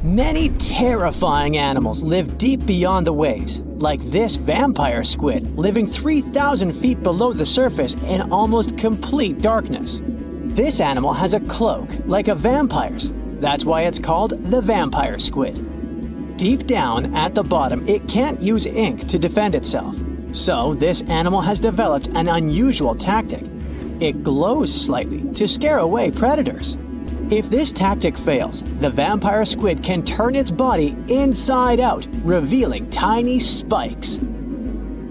Many terrifying animals live deep beyond the waves, like this vampire squid living 3,000 feet below the surface in almost complete darkness. This animal has a cloak, like a vampire's. That's why it's called the vampire squid. Deep down at the bottom, it can't use ink to defend itself. So this animal has developed an unusual tactic. It glows slightly to scare away predators. If this tactic fails, the vampire squid can turn its body inside out, revealing tiny spikes.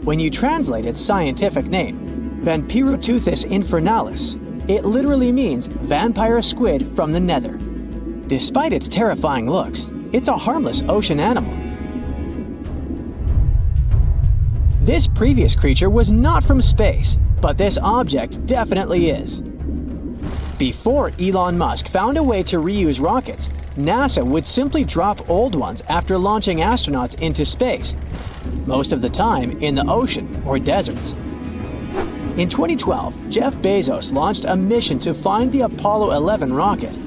When you translate its scientific name, Vampiroteuthis infernalis, it literally means vampire squid from the nether. Despite its terrifying looks, it's a harmless ocean animal. This previous creature was not from space, but this object definitely is. Before Elon Musk found a way to reuse rockets, NASA would simply drop old ones after launching astronauts into space, most of the time in the ocean or deserts. In 2012, Jeff Bezos launched a mission to find the Apollo 11 rocket.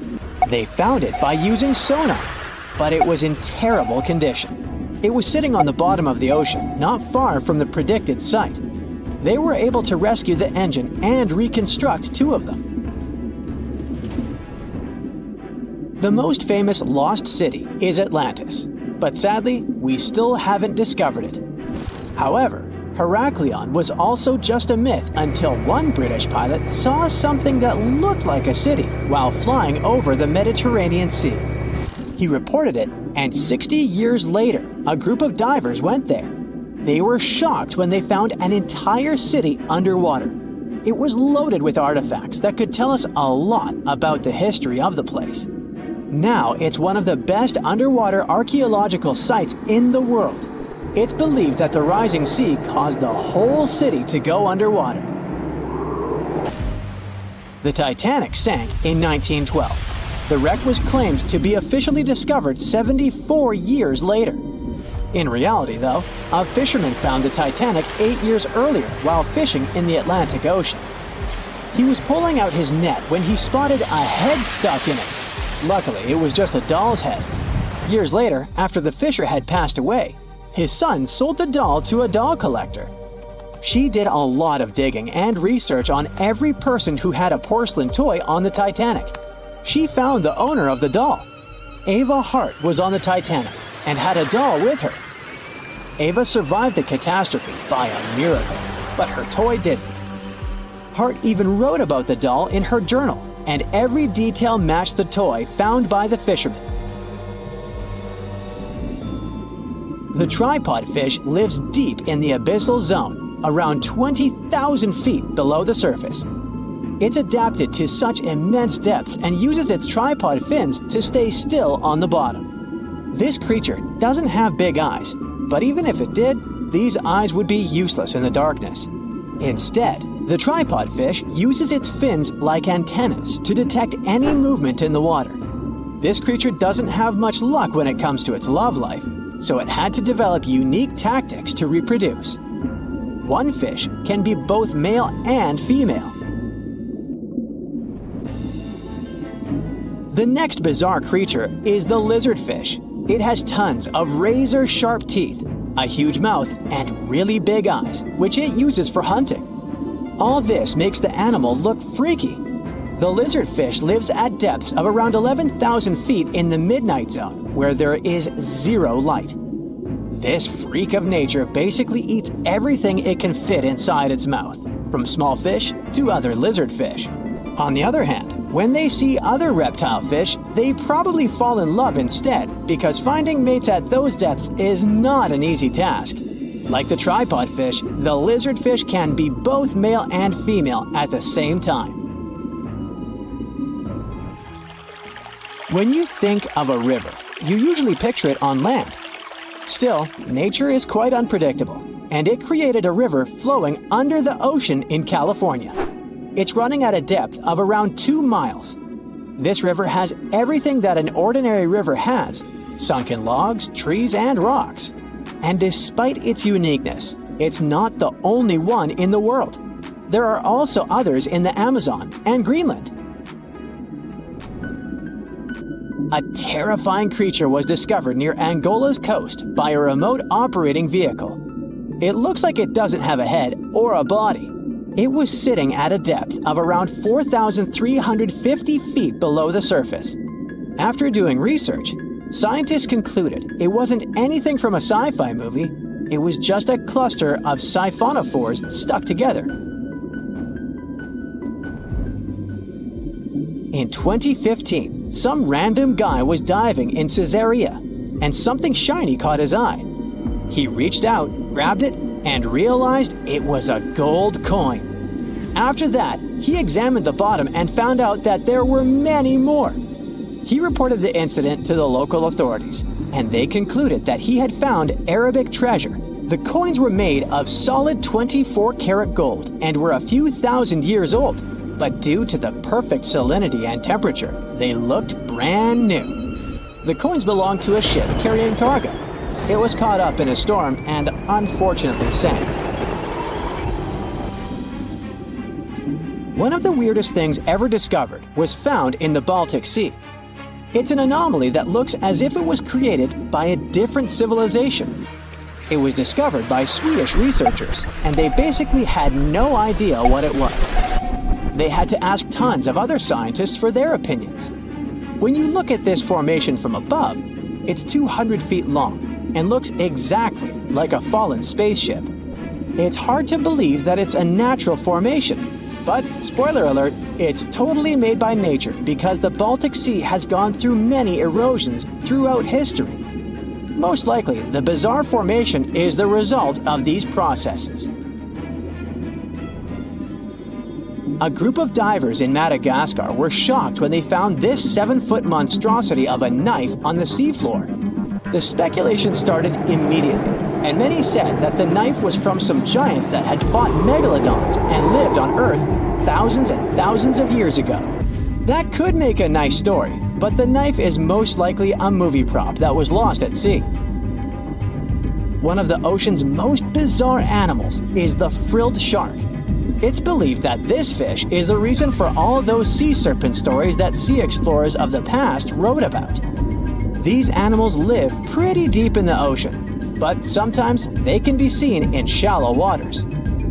They found it by using sonar, but it was in terrible condition. It was sitting on the bottom of the ocean, not far from the predicted site. They were able to rescue the engine and reconstruct 2 of them. The most famous lost city is Atlantis, but sadly, we still haven't discovered it. However, Heraklion was also just a myth until one British pilot saw something that looked like a city while flying over the Mediterranean Sea. He reported it, and 60 years later, a group of divers went there. They were shocked when they found an entire city underwater. It was loaded with artifacts that could tell us a lot about the history of the place. Now it's one of the best underwater archaeological sites in the world. It's believed that the rising sea caused the whole city to go underwater. The Titanic sank in 1912. The wreck was claimed to be officially discovered 74 years later. In reality, though, a fisherman found the Titanic 8 years earlier while fishing in the Atlantic Ocean. He was pulling out his net when he spotted a head stuck in it. Luckily, it was just a doll's head. Years later, after the fisher had passed away, his son sold the doll to a doll collector. She did a lot of digging and research on every person who had a porcelain toy on the Titanic. She found the owner of the doll. Ava Hart was on the Titanic and had a doll with her. Ava survived the catastrophe by a miracle, but her toy didn't. Hart even wrote about the doll in her journal, and every detail matched the toy found by the fisherman. The tripod fish lives deep in the abyssal zone, around 20,000 feet below the surface. It's adapted to such immense depths and uses its tripod fins to stay still on the bottom. This creature doesn't have big eyes, but even if it did, these eyes would be useless in the darkness. Instead, the tripod fish uses its fins like antennas to detect any movement in the water. This creature doesn't have much luck when it comes to its love life, so it had to develop unique tactics to reproduce. One fish can be both male and female. The next bizarre creature is the lizardfish. It has tons of razor-sharp teeth, a huge mouth, and really big eyes, which it uses for hunting. All this makes the animal look freaky. The lizardfish lives at depths of around 11,000 feet in the midnight zone, where there is zero light. This freak of nature basically eats everything it can fit inside its mouth, from small fish to other lizardfish. On the other hand, when they see other reptile fish, they probably fall in love instead, because finding mates at those depths is not an easy task. Like the tripod fish, the lizardfish can be both male and female at the same time. When you think of a river, you usually picture it on land. Still, nature is quite unpredictable, and it created a river flowing under the ocean in California. It's running at a depth of around 2 miles. This river has everything that an ordinary river has: sunken logs, trees, and rocks. And despite its uniqueness, it's not the only one in the world. There are also others in the Amazon and Greenland. A terrifying creature was discovered near Angola's coast by a remote operating vehicle. It looks like it doesn't have a head or a body. It was sitting at a depth of around 4,350 feet below the surface. After doing research, scientists concluded it wasn't anything from a sci-fi movie, it was just a cluster of siphonophores stuck together. In 2015, some random guy was diving in Caesarea, and something shiny caught his eye. He reached out, grabbed it, and realized it was a gold coin. After that, he examined the bottom and found out that there were many more. He reported the incident to the local authorities, and they concluded that he had found Arabic treasure. The coins were made of solid 24-karat gold and were a few thousand years old, but due to the perfect salinity and temperature, they looked brand new. The coins belonged to a ship carrying cargo. It was caught up in a storm and unfortunately sank. One of the weirdest things ever discovered was found in the Baltic Sea. It's an anomaly that looks as if it was created by a different civilization. It was discovered by Swedish researchers, and they basically had no idea what it was. They had to ask tons of other scientists for their opinions. When you look at this formation from above, it's 200 feet long and looks exactly like a fallen spaceship. It's hard to believe that it's a natural formation, but spoiler alert, it's totally made by nature because the Baltic Sea has gone through many erosions throughout history. Most likely, the bizarre formation is the result of these processes. A group of divers in Madagascar were shocked when they found this 7-foot monstrosity of a knife on the seafloor. The speculation started immediately, and many said that the knife was from some giants that had fought megalodons and lived on Earth thousands and thousands of years ago. That could make a nice story, but the knife is most likely a movie prop that was lost at sea. One of the ocean's most bizarre animals is the frilled shark. It's believed that this fish is the reason for all those sea serpent stories that sea explorers of the past wrote about. These animals live pretty deep in the ocean, but sometimes they can be seen in shallow waters.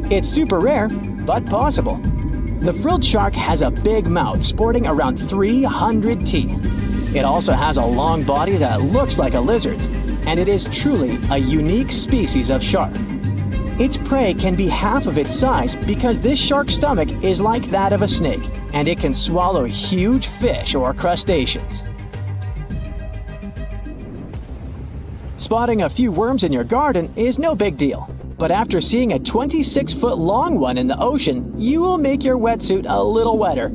It's super rare, but possible. The frilled shark has a big mouth sporting around 300 teeth. It also has a long body that looks like a lizard's, and it is truly a unique species of shark. Its prey can be half of its size because this shark's stomach is like that of a snake, and it can swallow huge fish or crustaceans. Spotting a few worms in your garden is no big deal, but after seeing a 26-foot long one in the ocean, you will make your wetsuit a little wetter.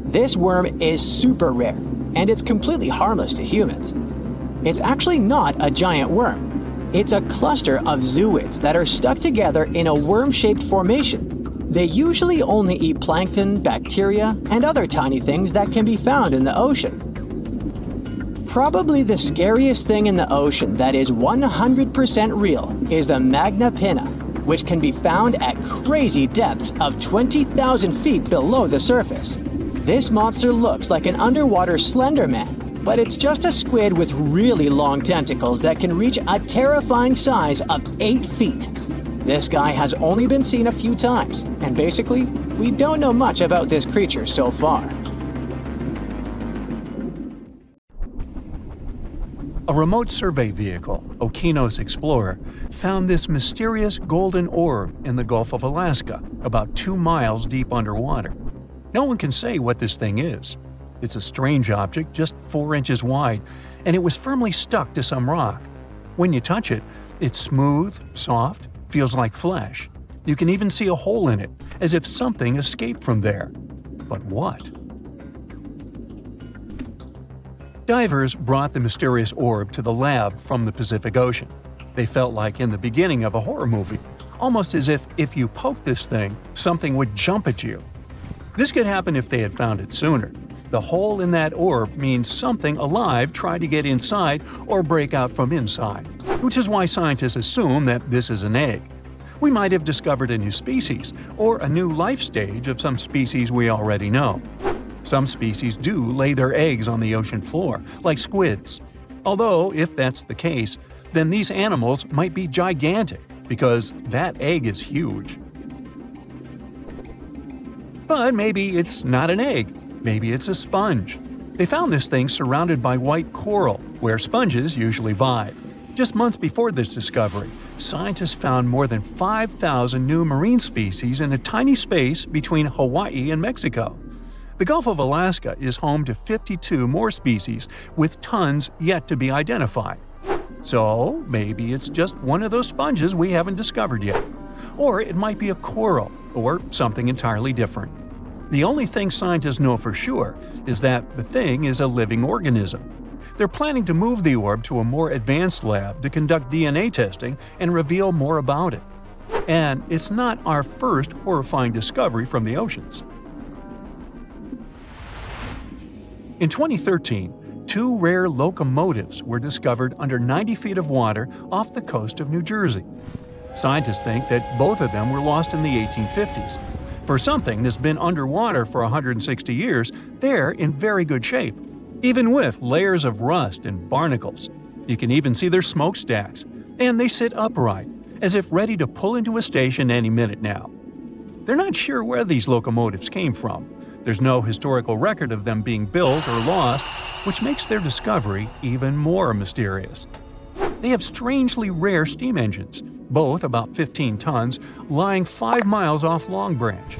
This worm is super rare, and it's completely harmless to humans. It's actually not a giant worm. It's a cluster of zooids that are stuck together in a worm-shaped formation. They usually only eat plankton, bacteria, and other tiny things that can be found in the ocean. Probably the scariest thing in the ocean that is 100% real is the magna pinna, which can be found at crazy depths of 20,000 feet below the surface. This monster looks like an underwater Slender Man, but it's just a squid with really long tentacles that can reach a terrifying size of 8 feet. This guy has only been seen a few times, and basically, we don't know much about this creature so far. A remote survey vehicle, Oceanic Explorer, found this mysterious golden orb in the Gulf of Alaska, about 2 miles deep underwater. No one can say what this thing is. It's a strange object, just 4 inches wide, and it was firmly stuck to some rock. When you touch it, it's smooth, soft, feels like flesh. You can even see a hole in it, as if something escaped from there. But what? Divers brought the mysterious orb to the lab from the Pacific Ocean. They felt like in the beginning of a horror movie, almost as if you poked this thing, something would jump at you. This could happen if they had found it sooner. The hole in that orb means something alive tried to get inside or break out from inside, which is why scientists assume that this is an egg. We might have discovered a new species, or a new life stage of some species we already know. Some species do lay their eggs on the ocean floor, like squids. Although, if that's the case, then these animals might be gigantic, because that egg is huge. But maybe it's not an egg. Maybe it's a sponge. They found this thing surrounded by white coral, where sponges usually vibe. Just months before this discovery, scientists found more than 5,000 new marine species in a tiny space between Hawaii and Mexico. The Gulf of Alaska is home to 52 more species, with tons yet to be identified. So maybe it's just one of those sponges we haven't discovered yet. Or it might be a coral, or something entirely different. The only thing scientists know for sure is that the thing is a living organism. They're planning to move the orb to a more advanced lab to conduct DNA testing and reveal more about it. And it's not our first horrifying discovery from the oceans. In 2013, 2 rare locomotives were discovered under 90 feet of water off the coast of New Jersey. Scientists think that both of them were lost in the 1850s. For something that's been underwater for 160 years, they're in very good shape, even with layers of rust and barnacles. You can even see their smokestacks, and they sit upright, as if ready to pull into a station any minute now. They're not sure where these locomotives came from. There's no historical record of them being built or lost, which makes their discovery even more mysterious. They have strangely rare steam engines, both about 15 tons, lying 5 miles off Long Branch.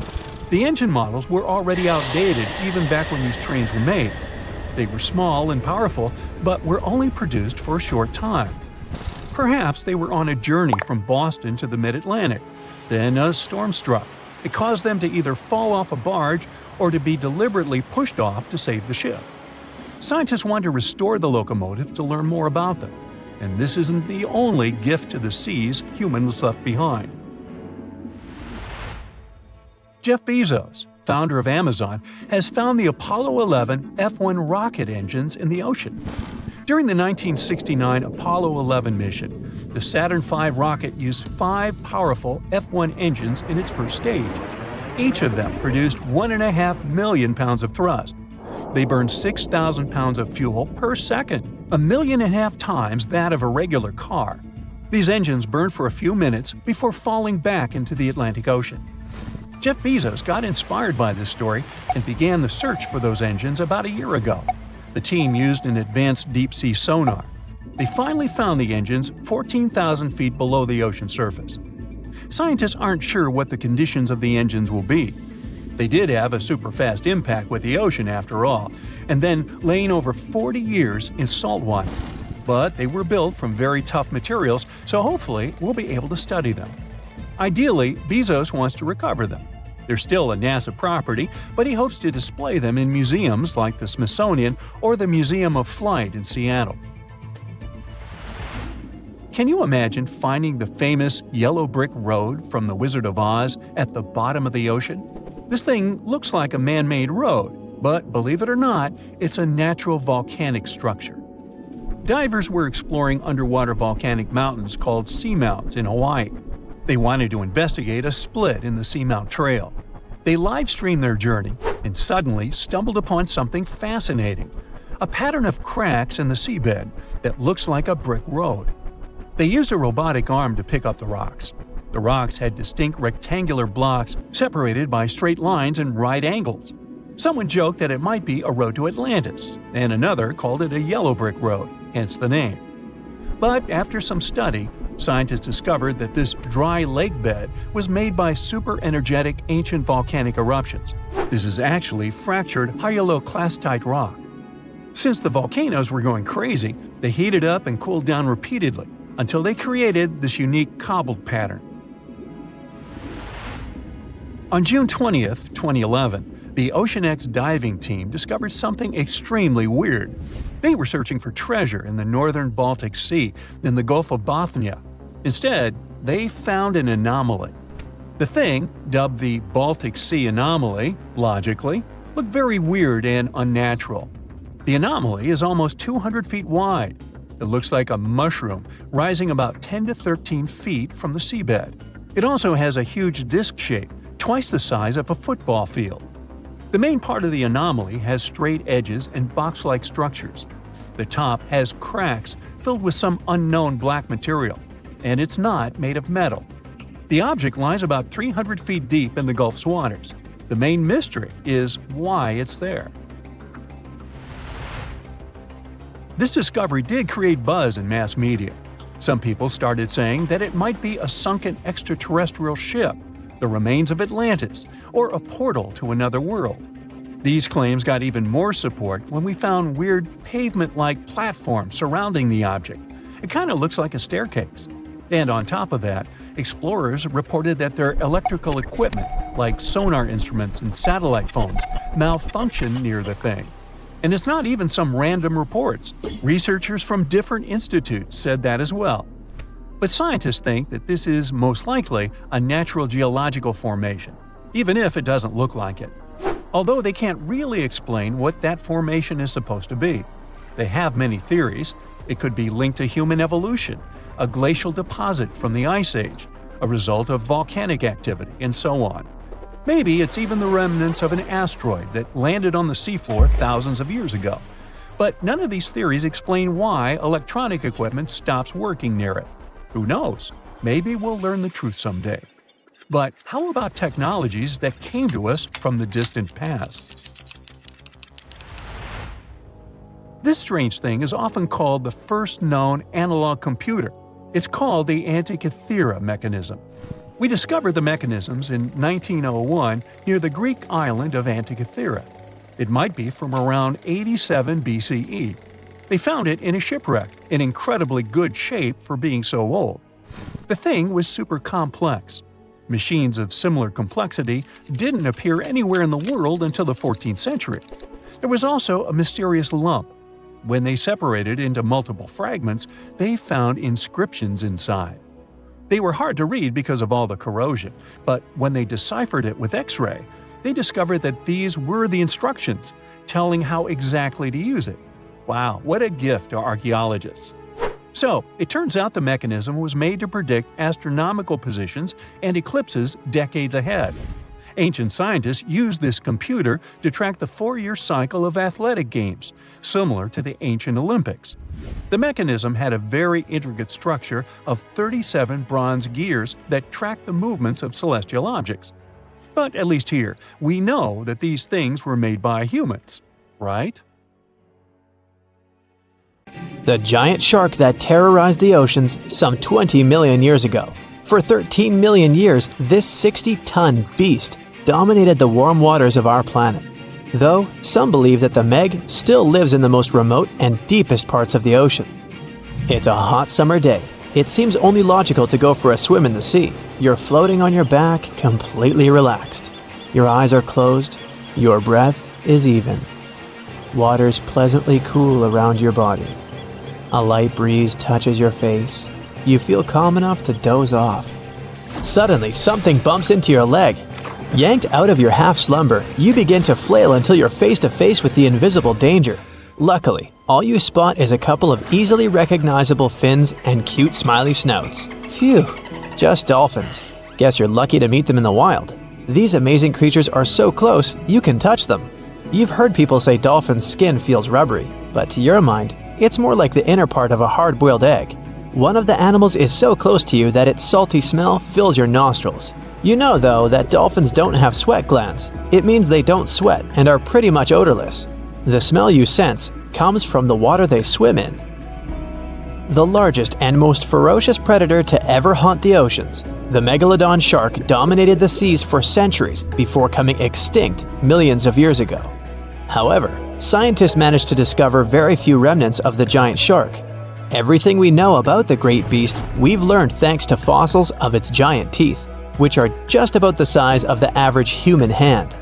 The engine models were already outdated even back when these trains were made. They were small and powerful, but were only produced for a short time. Perhaps they were on a journey from Boston to the mid-Atlantic. Then a storm struck. It caused them to either fall off a barge or to be deliberately pushed off to save the ship. Scientists want to restore the locomotive to learn more about them. And this isn't the only gift to the seas humans left behind. Jeff Bezos, founder of Amazon, has found the Apollo 11 F-1 rocket engines in the ocean. During the 1969 Apollo 11 mission, the Saturn V rocket used 5 powerful F-1 engines in its first stage. Each of them produced 1.5 million pounds of thrust. They burned 6,000 pounds of fuel per second, 1.5 million times that of a regular car. These engines burned for a few minutes before falling back into the Atlantic Ocean. Jeff Bezos got inspired by this story and began the search for those engines about a year ago. The team used an advanced deep-sea sonar. They finally found the engines 14,000 feet below the ocean surface. Scientists aren't sure what the conditions of the engines will be. They did have a super-fast impact with the ocean after all, and then laying over 40 years in salt water. But they were built from very tough materials, so hopefully we'll be able to study them. Ideally, Bezos wants to recover them. They're still a NASA property, but he hopes to display them in museums like the Smithsonian or the Museum of Flight in Seattle. Can you imagine finding the famous yellow brick road from The Wizard of Oz at the bottom of the ocean? This thing looks like a man-made road, but believe it or not, it's a natural volcanic structure. Divers were exploring underwater volcanic mountains called seamounts in Hawaii. They wanted to investigate a split in the Seamount Trail. They live-streamed their journey and suddenly stumbled upon something fascinating, a pattern of cracks in the seabed that looks like a brick road. They used a robotic arm to pick up the rocks. The rocks had distinct rectangular blocks separated by straight lines and right angles. Someone joked that it might be a road to Atlantis, and another called it a yellow brick road, hence the name. But after some study, scientists discovered that this dry lake bed was made by super-energetic ancient volcanic eruptions. This is actually fractured hyaloclastite rock. Since the volcanoes were going crazy, they heated up and cooled down repeatedly until they created this unique cobbled pattern. On June 20, 2011, the Oceanic's diving team discovered something extremely weird. They were searching for treasure in the northern Baltic Sea in the Gulf of Bothnia. Instead, they found an anomaly. The thing, dubbed the Baltic Sea anomaly, logically, looked very weird and unnatural. The anomaly is almost 200 feet wide. It looks like a mushroom, rising about 10 to 13 feet from the seabed. It also has a huge disc shape, twice the size of a football field. The main part of the anomaly has straight edges and box-like structures. The top has cracks filled with some unknown black material, and it's not made of metal. The object lies about 300 feet deep in the Gulf's waters. The main mystery is why it's there. This discovery did create buzz in mass media. Some people started saying that it might be a sunken extraterrestrial ship, the remains of Atlantis, or a portal to another world. These claims got even more support when we found weird pavement-like platforms surrounding the object. It kind of looks like a staircase. And on top of that, explorers reported that their electrical equipment, like sonar instruments and satellite phones, malfunctioned near the thing. And it's not even some random reports. Researchers from different institutes said that as well. But scientists think that this is most likely a natural geological formation, even if it doesn't look like it. Although they can't really explain what that formation is supposed to be. They have many theories. It could be linked to human evolution, a glacial deposit from the Ice Age, a result of volcanic activity, and so on. Maybe it's even the remnants of an asteroid that landed on the seafloor thousands of years ago. But none of these theories explain why electronic equipment stops working near it. Who knows? Maybe we'll learn the truth someday. But how about technologies that came to us from the distant past? This strange thing is often called the first known analog computer. It's called the Antikythera mechanism. We discovered the mechanisms in 1901 near the Greek island of Antikythera. It might be from around 87 BCE. They found it in a shipwreck, in incredibly good shape for being so old. The thing was super complex. Machines of similar complexity didn't appear anywhere in the world until the 14th century. There was also a mysterious lump. When they separated into multiple fragments, they found inscriptions inside. They were hard to read because of all the corrosion, but when they deciphered it with X-ray, they discovered that these were the instructions, telling how exactly to use it. Wow, what a gift to archaeologists! So, it turns out the mechanism was made to predict astronomical positions and eclipses decades ahead. Ancient scientists used this computer to track the 4-year cycle of athletic games, similar to the ancient Olympics. The mechanism had a very intricate structure of 37 bronze gears that tracked the movements of celestial objects. But at least here, we know that these things were made by humans, right? The giant shark that terrorized the oceans some 20 million years ago. For 13 million years, this 60-ton beast dominated the warm waters of our planet. Though, some believe that the Meg still lives in the most remote and deepest parts of the ocean. It's a hot summer day. It seems only logical to go for a swim in the sea. You're floating on your back, completely relaxed. Your eyes are closed. Your breath is even. Water's pleasantly cool around your body. A light breeze touches your face. You feel calm enough to doze off. Suddenly, something bumps into your leg. Yanked out of your half-slumber, you begin to flail until you're face-to-face with the invisible danger. Luckily, all you spot is a couple of easily recognizable fins and cute smiley snouts. Phew, just dolphins. Guess you're lucky to meet them in the wild. These amazing creatures are so close, you can touch them. You've heard people say dolphins' skin feels rubbery, but to your mind, it's more like the inner part of a hard-boiled egg. One of the animals is so close to you that its salty smell fills your nostrils. You know, though, that dolphins don't have sweat glands. It means they don't sweat and are pretty much odorless. The smell you sense comes from the water they swim in. The largest and most ferocious predator to ever haunt the oceans, the megalodon shark dominated the seas for centuries before coming extinct millions of years ago. However, scientists managed to discover very few remnants of the giant shark. Everything we know about the great beast we've learned thanks to fossils of its giant teeth, which are just about the size of the average human hand.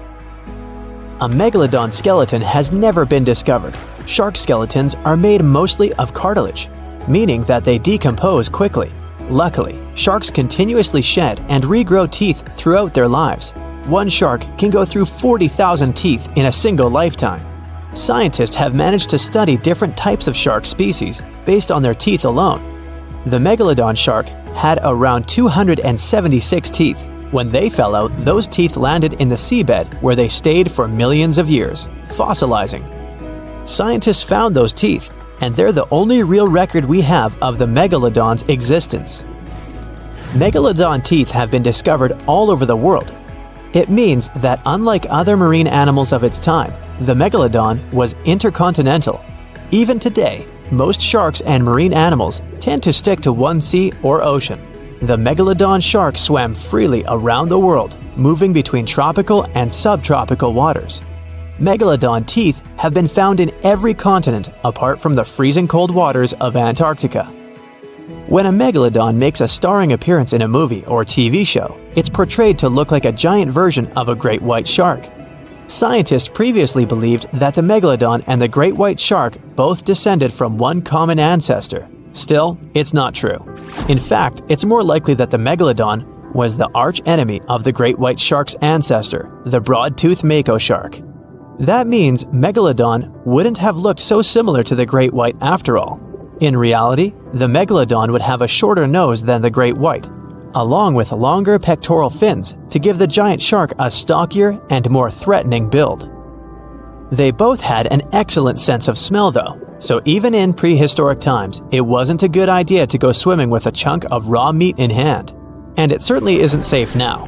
A megalodon skeleton has never been discovered. Shark skeletons are made mostly of cartilage, meaning that they decompose quickly. Luckily, sharks continuously shed and regrow teeth throughout their lives. One shark can go through 40,000 teeth in a single lifetime. Scientists have managed to study different types of shark species based on their teeth alone. The megalodon shark had around 276 teeth, When they fell out, those teeth landed in the seabed where they stayed for millions of years, fossilizing. Scientists found those teeth, and they're the only real record we have of the megalodon's existence. Megalodon teeth have been discovered all over the world. It means that unlike other marine animals of its time, the megalodon was intercontinental. Even today, most sharks and marine animals tend to stick to one sea or ocean. The megalodon shark swam freely around the world, moving between tropical and subtropical waters. Megalodon teeth have been found in every continent apart from the freezing cold waters of Antarctica. When a megalodon makes a starring appearance in a movie or TV show, it's portrayed to look like a giant version of a great white shark. Scientists previously believed that the megalodon and the great white shark both descended from one common ancestor. Still, it's not true. In fact, it's more likely that the megalodon was the arch-enemy of the great white shark's ancestor, the broad-toothed mako shark. That means Megalodon wouldn't have looked so similar to the great white after all. In reality, the Megalodon would have a shorter nose than the great white, along with longer pectoral fins to give the giant shark a stockier and more threatening build. They both had an excellent sense of smell though, so even in prehistoric times, it wasn't a good idea to go swimming with a chunk of raw meat in hand. And it certainly isn't safe now.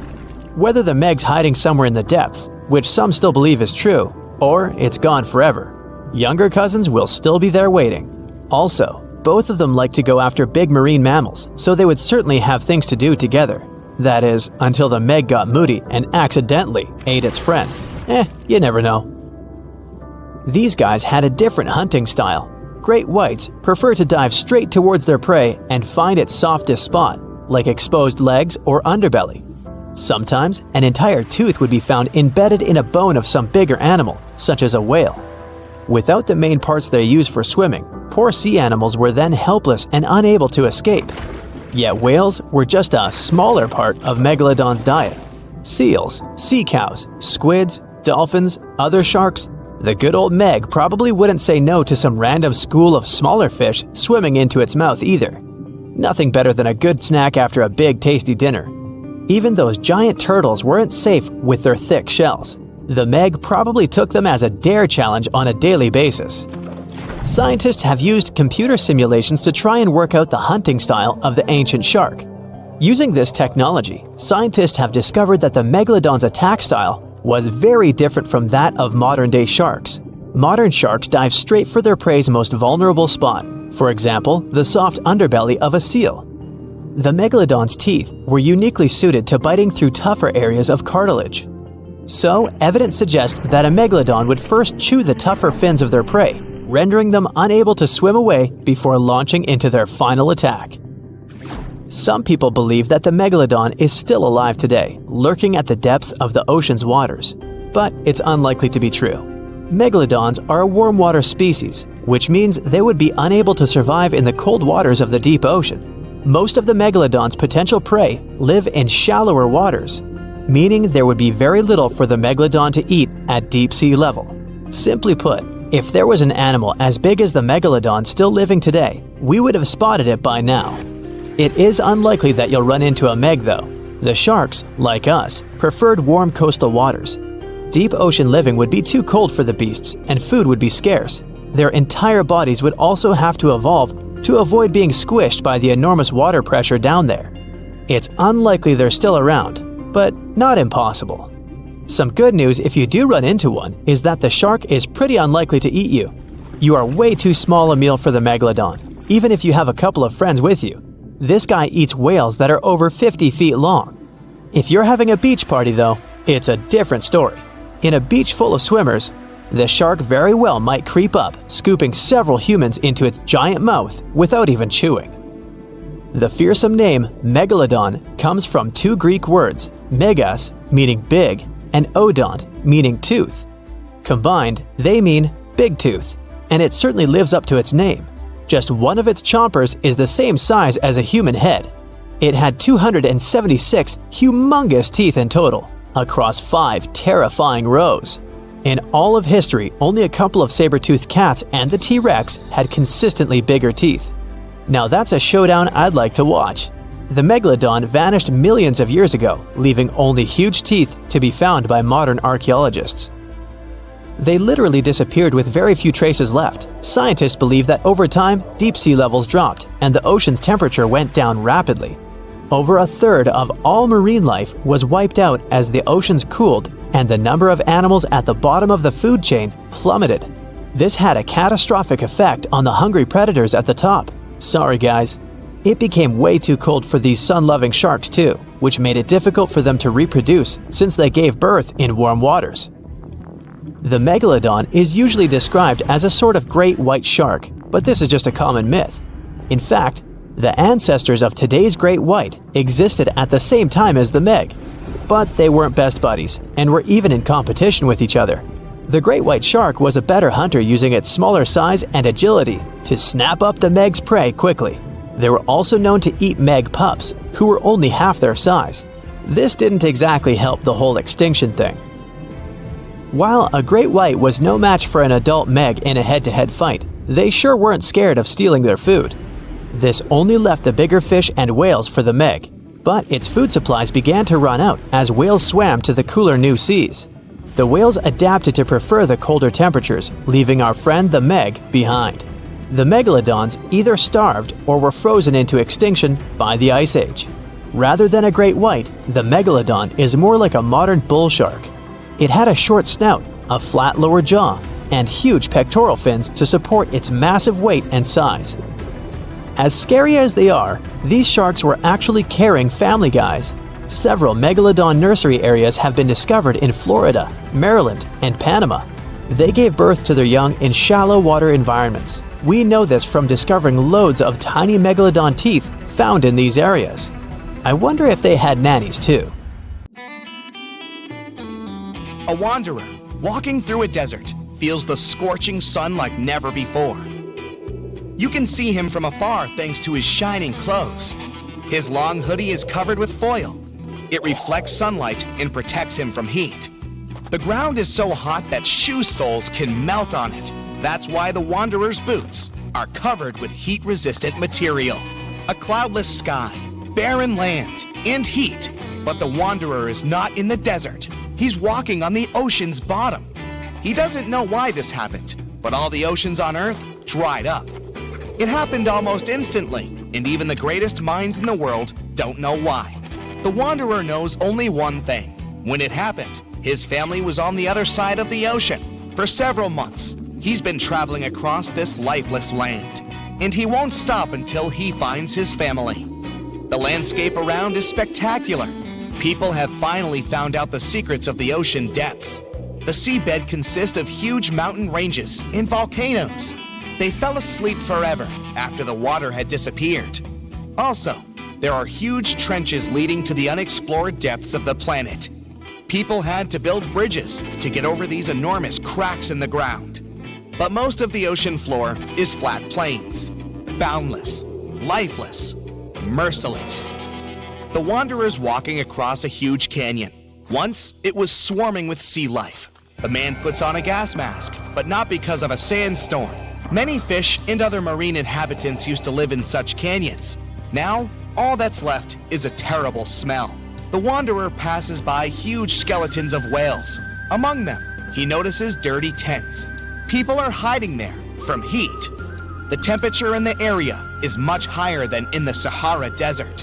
Whether the Meg's hiding somewhere in the depths, which some still believe is true, or it's gone forever, younger cousins will still be there waiting. Also, both of them like to go after big marine mammals, so they would certainly have things to do together. That is, until the Meg got moody and accidentally ate its friend. You never know. These guys had a different hunting style. Great whites prefer to dive straight towards their prey and find its softest spot, like exposed legs or underbelly. Sometimes, an entire tooth would be found embedded in a bone of some bigger animal, such as a whale. Without the main parts they use for swimming, poor sea animals were then helpless and unable to escape. Yet whales were just a smaller part of Megalodon's diet. Seals, sea cows, squids, dolphins, other sharks. The good old Meg probably wouldn't say no to some random school of smaller fish swimming into its mouth either. Nothing better than a good snack after a big tasty dinner. Even those giant turtles weren't safe with their thick shells. The Meg probably took them as a dare challenge on a daily basis. Scientists have used computer simulations to try and work out the hunting style of the ancient shark. Using this technology, scientists have discovered that the Megalodon's attack style was very different from that of modern-day sharks. Modern sharks dive straight for their prey's most vulnerable spot, for example, the soft underbelly of a seal. The Megalodon's teeth were uniquely suited to biting through tougher areas of cartilage. So, evidence suggests that a Megalodon would first chew the tougher fins of their prey, rendering them unable to swim away before launching into their final attack. Some people believe that the Megalodon is still alive today, lurking at the depths of the ocean's waters. But it's unlikely to be true. Megalodons are a warm water species, which means they would be unable to survive in the cold waters of the deep ocean. Most of the Megalodon's potential prey live in shallower waters, meaning there would be very little for the Megalodon to eat at deep sea level. Simply put, if there was an animal as big as the Megalodon still living today, we would have spotted it by now. It is unlikely that you'll run into a Meg though. The sharks, like us, preferred warm coastal waters. Deep ocean living would be too cold for the beasts, and food would be scarce. Their entire bodies would also have to evolve to avoid being squished by the enormous water pressure down there. It's unlikely they're still around, but not impossible. Some good news if you do run into one is that the shark is pretty unlikely to eat you. You are way too small a meal for the Megalodon, even if you have a couple of friends with you. This guy eats whales that are over 50 feet long. If you're having a beach party though, it's a different story. In a beach full of swimmers, the shark very well might creep up, scooping several humans into its giant mouth without even chewing. The fearsome name Megalodon comes from two Greek words, megas, meaning big, and odont, meaning tooth. Combined, they mean big tooth, and it certainly lives up to its name. Just one of its chompers is the same size as a human head. It had 276 humongous teeth in total, across 5 terrifying rows. In all of history, only a couple of saber-toothed cats and the T-Rex had consistently bigger teeth. Now that's a showdown I'd like to watch. The megalodon vanished millions of years ago, leaving only huge teeth to be found by modern archaeologists. They literally disappeared with very few traces left. Scientists believe that over time, deep sea levels dropped and the ocean's temperature went down rapidly. Over a third of all marine life was wiped out as the oceans cooled and the number of animals at the bottom of the food chain plummeted. This had a catastrophic effect on the hungry predators at the top. Sorry guys. It became way too cold for these sun-loving sharks too, which made it difficult for them to reproduce since they gave birth in warm waters. The megalodon is usually described as a sort of great white shark, but this is just a common myth. In fact, the ancestors of today's great white existed at the same time as the meg, but they weren't best buddies and were even in competition with each other. The great white shark was a better hunter using its smaller size and agility to snap up the meg's prey quickly. They were also known to eat meg pups, who were only half their size. This didn't exactly help the whole extinction thing. While a great white was no match for an adult meg in a head-to-head fight, they sure weren't scared of stealing their food. This only left the bigger fish and whales for the meg, but its food supplies began to run out as whales swam to the cooler new seas. The whales adapted to prefer the colder temperatures, leaving our friend the meg behind. The megalodons either starved or were frozen into extinction by the Ice Age. Rather than a great white, the megalodon is more like a modern bull shark. It had a short snout, a flat lower jaw, and huge pectoral fins to support its massive weight and size. As scary as they are, these sharks were actually caring family guys. Several megalodon nursery areas have been discovered in Florida, Maryland, and Panama. They gave birth to their young in shallow water environments. We know this from discovering loads of tiny megalodon teeth found in these areas. I wonder if they had nannies too. A wanderer walking through a desert feels the scorching sun like never before. You can see him from afar thanks to his shining clothes. His long hoodie is covered with foil. It reflects sunlight and protects him from heat. The ground is so hot that shoe soles can melt on it. That's why the wanderer's boots are covered with heat-resistant material. A cloudless sky, barren land, and heat. But the wanderer is not in the desert. He's walking on the ocean's bottom. He doesn't know why this happened, but all the oceans on Earth dried up. It happened almost instantly, and even the greatest minds in the world don't know why. The wanderer knows only one thing. When it happened, his family was on the other side of the ocean. For several months, he's been traveling across this lifeless land, and he won't stop until he finds his family. The landscape around is spectacular. People have finally found out the secrets of the ocean depths. The seabed consists of huge mountain ranges and volcanoes. They fell asleep forever after the water had disappeared. Also, there are huge trenches leading to the unexplored depths of the planet. People had to build bridges to get over these enormous cracks in the ground. But most of the ocean floor is flat plains, boundless, lifeless, merciless. The wanderer's walking across a huge canyon. Once, it was swarming with sea life. The man puts on a gas mask, but not because of a sandstorm. Many fish and other marine inhabitants used to live in such canyons. Now, all that's left is a terrible smell. The wanderer passes by huge skeletons of whales. Among them, he notices dirty tents. People are hiding there from heat. The temperature in the area is much higher than in the Sahara Desert.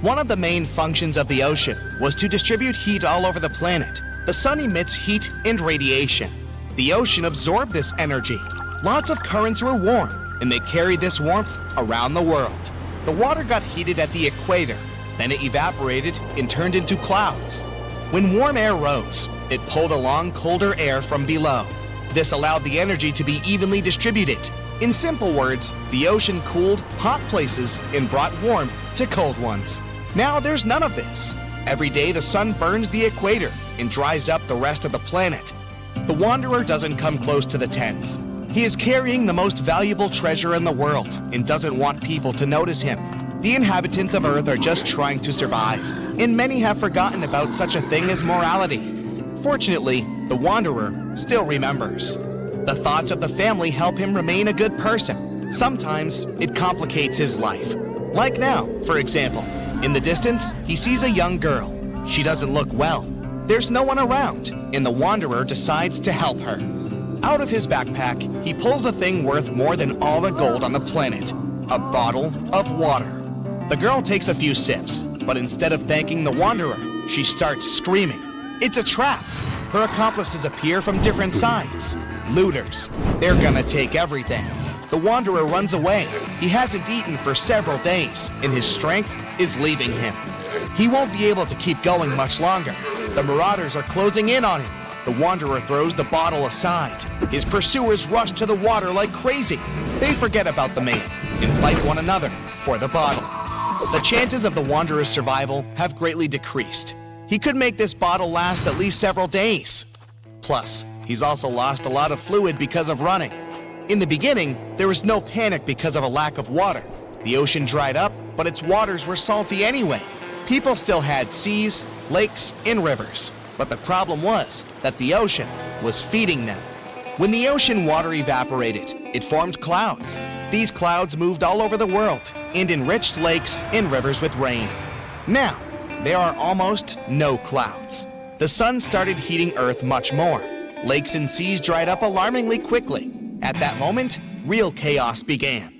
One of the main functions of the ocean was to distribute heat all over the planet. The sun emits heat and radiation. The ocean absorbed this energy. Lots of currents were warm, and they carried this warmth around the world. The water got heated at the equator, then it evaporated and turned into clouds. When warm air rose, it pulled along colder air from below. This allowed the energy to be evenly distributed. In simple words, the ocean cooled hot places and brought warmth to cold ones. Now there's none of this. Every day the sun burns the equator and dries up the rest of the planet. The wanderer doesn't come close to the tents. He is carrying the most valuable treasure in the world and doesn't want people to notice him. The inhabitants of Earth are just trying to survive, and many have forgotten about such a thing as morality. Fortunately, the wanderer still remembers. The thoughts of the family help him remain a good person. Sometimes it complicates his life. Like now, for example. In the distance, he sees a young girl. She doesn't look well. There's no one around, and the Wanderer decides to help her. Out of his backpack, he pulls a thing worth more than all the gold on the planet, a bottle of water. The girl takes a few sips, but instead of thanking the Wanderer, she starts screaming. It's a trap. Her accomplices appear from different sides. Looters. They're gonna take everything. The Wanderer runs away. He hasn't eaten for several days, and his strength is leaving him. He won't be able to keep going much longer. The marauders are closing in on him. The Wanderer throws the bottle aside. His pursuers rush to the water like crazy. They forget about the man and fight one another for the bottle. The chances of the Wanderer's survival have greatly decreased. He could make this bottle last at least several days. Plus, he's also lost a lot of fluid because of running. In the beginning, there was no panic because of a lack of water. The ocean dried up, but its waters were salty anyway. People still had seas, lakes, and rivers. But the problem was that the ocean was feeding them. When the ocean water evaporated, it formed clouds. These clouds moved all over the world and enriched lakes and rivers with rain. Now, there are almost no clouds. The sun started heating Earth much more. Lakes and seas dried up alarmingly quickly. At that moment, real chaos began.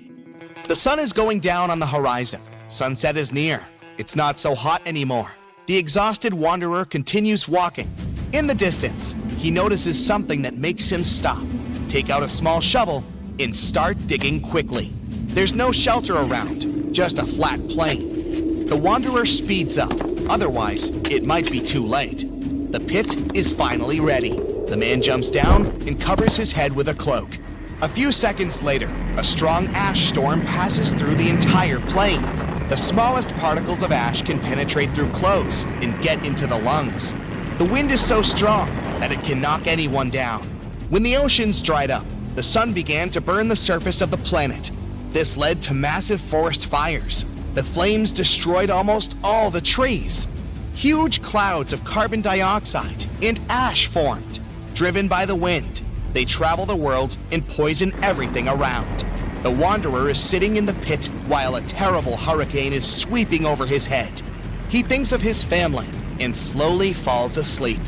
The sun is going down on the horizon. Sunset is near. It's not so hot anymore. The exhausted Wanderer continues walking. In the distance, he notices something that makes him stop, take out a small shovel, and start digging quickly. There's no shelter around, just a flat plain. The Wanderer speeds up, otherwise it might be too late. The pit is finally ready. The man jumps down and covers his head with a cloak. A few seconds later, a strong ash storm passes through the entire plain. The smallest particles of ash can penetrate through clothes and get into the lungs. The wind is so strong that it can knock anyone down. When the oceans dried up, the sun began to burn the surface of the planet. This led to massive forest fires. The flames destroyed almost all the trees. Huge clouds of carbon dioxide and ash formed. Driven by the wind, they travel the world and poison everything around. The Wanderer is sitting in the pit while a terrible hurricane is sweeping over his head. He thinks of his family and slowly falls asleep.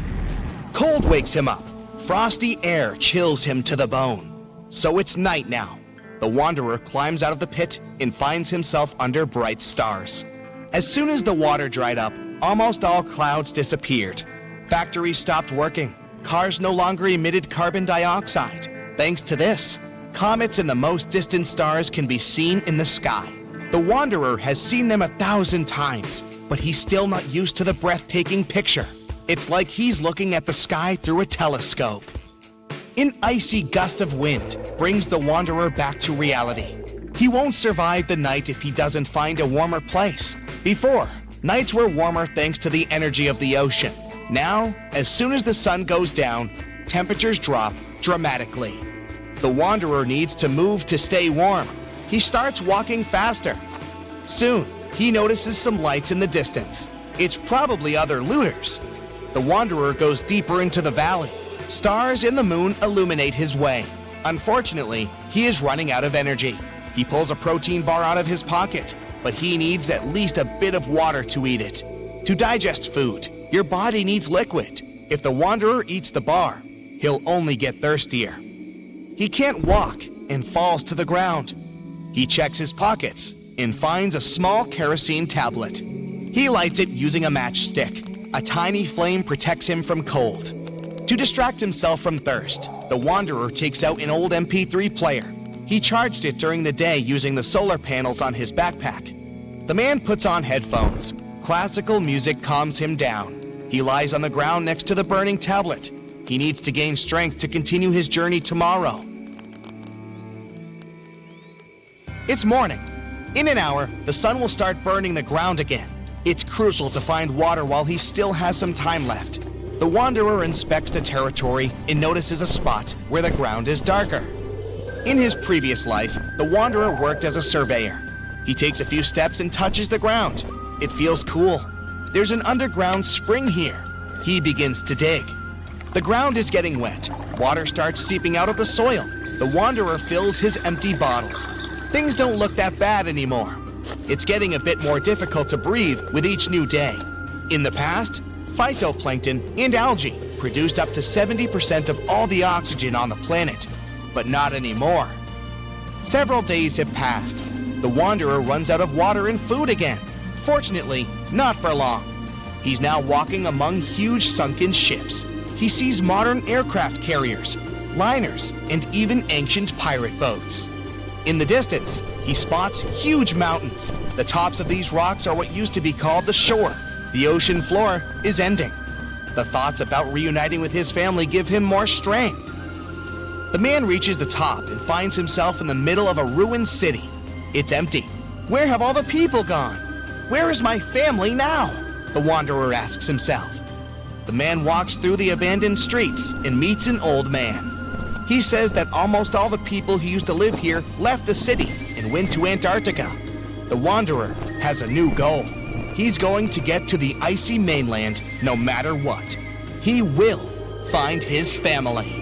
Cold wakes him up. Frosty air chills him to the bone. So it's night now. The Wanderer climbs out of the pit and finds himself under bright stars. As soon as the water dried up, almost all clouds disappeared. Factories stopped working. Cars no longer emitted carbon dioxide. Thanks to this, comets and the most distant stars can be seen in the sky. The Wanderer has seen them 1,000 times, but he's still not used to the breathtaking picture. It's like he's looking at the sky through a telescope. An icy gust of wind brings the Wanderer back to reality. He won't survive the night if he doesn't find a warmer place. Before, nights were warmer thanks to the energy of the ocean. Now, as soon as the sun goes down, temperatures drop dramatically. The Wanderer needs to move to stay warm. He starts walking faster. Soon, he notices some lights in the distance. It's probably other looters. The Wanderer goes deeper into the valley. Stars and the moon illuminate his way. Unfortunately, he is running out of energy. He pulls a protein bar out of his pocket, but he needs at least a bit of water to eat it. To digest food, your body needs liquid. If the Wanderer eats the bar, he'll only get thirstier. He can't walk and falls to the ground. He checks his pockets and finds a small kerosene tablet. He lights it using a matchstick. A tiny flame protects him from cold. To distract himself from thirst, the Wanderer takes out an old MP3 player. He charged it during the day using the solar panels on his backpack. The man puts on headphones. Classical music calms him down. He lies on the ground next to the burning tablet. He needs to gain strength to continue his journey tomorrow. It's morning. In an hour, the sun will start burning the ground again. It's crucial to find water while he still has some time left. The Wanderer inspects the territory and notices a spot where the ground is darker. In his previous life, the Wanderer worked as a surveyor. He takes a few steps and touches the ground. It feels cool. There's an underground spring here. He begins to dig. The ground is getting wet. Water starts seeping out of the soil. The Wanderer fills his empty bottles. Things don't look that bad anymore. It's getting a bit more difficult to breathe with each new day. In the past, phytoplankton and algae produced up to 70% of all the oxygen on the planet, but not anymore. Several days have passed. The wanderer runs out of water and food again. Fortunately, not for long. He's now walking among huge sunken ships. He sees modern aircraft carriers, liners, and even ancient pirate boats. In the distance, he spots huge mountains. The tops of these rocks are what used to be called the shore. The ocean floor is ending. The thoughts about reuniting with his family give him more strength. The man reaches the top and finds himself in the middle of a ruined city. It's empty. Where have all the people gone? Where is my family now? The wanderer asks himself. The man walks through the abandoned streets and meets an old man. He says that almost all the people who used to live here left the city and went to Antarctica. The wanderer has a new goal. He's going to get to the icy mainland no matter what. He will find his family.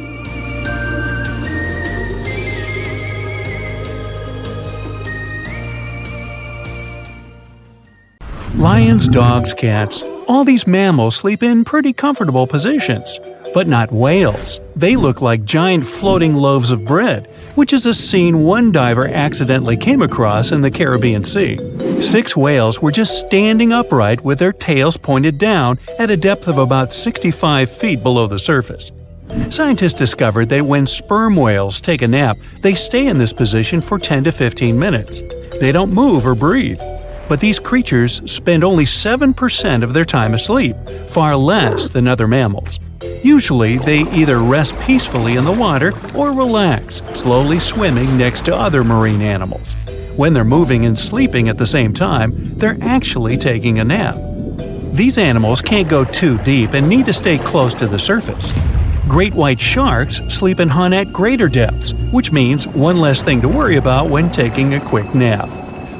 Lions, dogs, cats, all these mammals sleep in pretty comfortable positions. But not whales. They look like giant floating loaves of bread, which is a scene one diver accidentally came across in the Caribbean Sea. 6 whales were just standing upright with their tails pointed down at a depth of about 65 feet below the surface. Scientists discovered that when sperm whales take a nap, they stay in this position for 10 to 15 minutes. They don't move or breathe. But these creatures spend only 7% of their time asleep, far less than other mammals. Usually, they either rest peacefully in the water or relax, slowly swimming next to other marine animals. When they're moving and sleeping at the same time, they're actually taking a nap. These animals can't go too deep and need to stay close to the surface. Great white sharks sleep and hunt at greater depths, which means one less thing to worry about when taking a quick nap.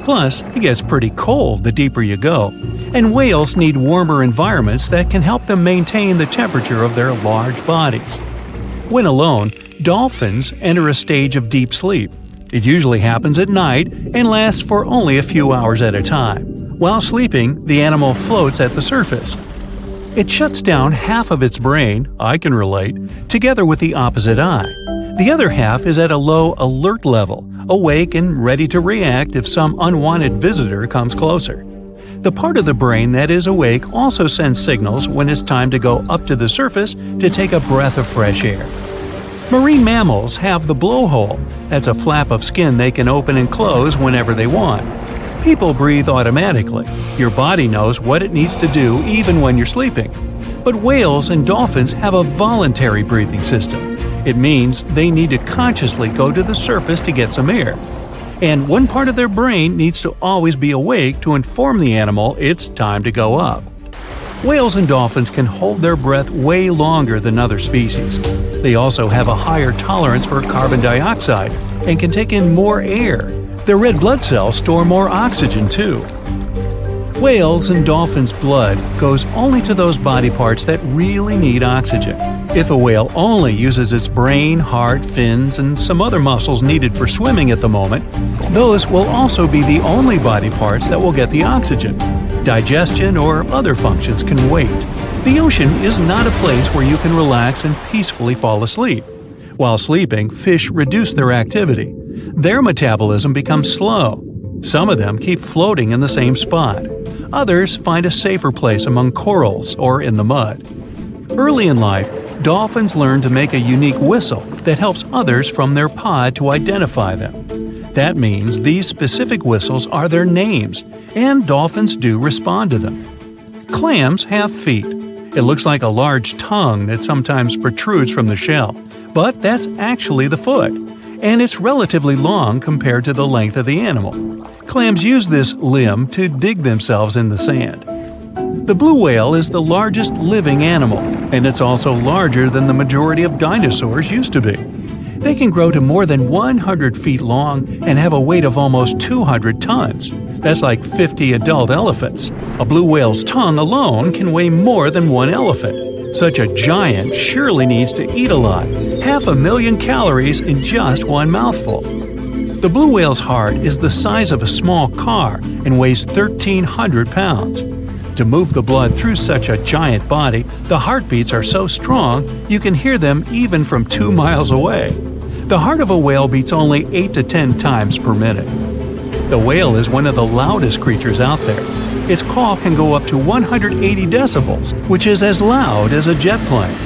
Plus, it gets pretty cold the deeper you go, and whales need warmer environments that can help them maintain the temperature of their large bodies. When alone, dolphins enter a stage of deep sleep. It usually happens at night and lasts for only a few hours at a time. While sleeping, the animal floats at the surface. It shuts down half of its brain, I can relate, together with the opposite eye. The other half is at a low alert level, awake and ready to react if some unwanted visitor comes closer. The part of the brain that is awake also sends signals when it's time to go up to the surface to take a breath of fresh air. Marine mammals have the blowhole. That's a flap of skin they can open and close whenever they want. People breathe automatically. Your body knows what it needs to do even when you're sleeping. But whales and dolphins have a voluntary breathing system. It means they need to consciously go to the surface to get some air. And one part of their brain needs to always be awake to inform the animal it's time to go up. Whales and dolphins can hold their breath way longer than other species. They also have a higher tolerance for carbon dioxide and can take in more air. Their red blood cells store more oxygen too. Whales and dolphins' blood goes only to those body parts that really need oxygen. If a whale only uses its brain, heart, fins, and some other muscles needed for swimming at the moment, those will also be the only body parts that will get the oxygen. Digestion or other functions can wait. The ocean is not a place where you can relax and peacefully fall asleep. While sleeping, fish reduce their activity. Their metabolism becomes slow. Some of them keep floating in the same spot. Others find a safer place among corals or in the mud. Early in life, dolphins learn to make a unique whistle that helps others from their pod to identify them. That means these specific whistles are their names, and dolphins do respond to them. Clams have feet. It looks like a large tongue that sometimes protrudes from the shell, but that's actually the foot, and it's relatively long compared to the length of the animal. Clams use this limb to dig themselves in the sand. The blue whale is the largest living animal, and it's also larger than the majority of dinosaurs used to be. They can grow to more than 100 feet long and have a weight of almost 200 tons. That's like 50 adult elephants. A blue whale's tongue alone can weigh more than one elephant. Such a giant surely needs to eat a lot, 500,000 calories in just one mouthful. The blue whale's heart is the size of a small car and weighs 1,300 pounds. To move the blood through such a giant body, the heartbeats are so strong you can hear them even from 2 miles away. The heart of a whale beats only 8 to 10 times per minute. The whale is one of the loudest creatures out there. Its call can go up to 180 decibels, which is as loud as a jet plane.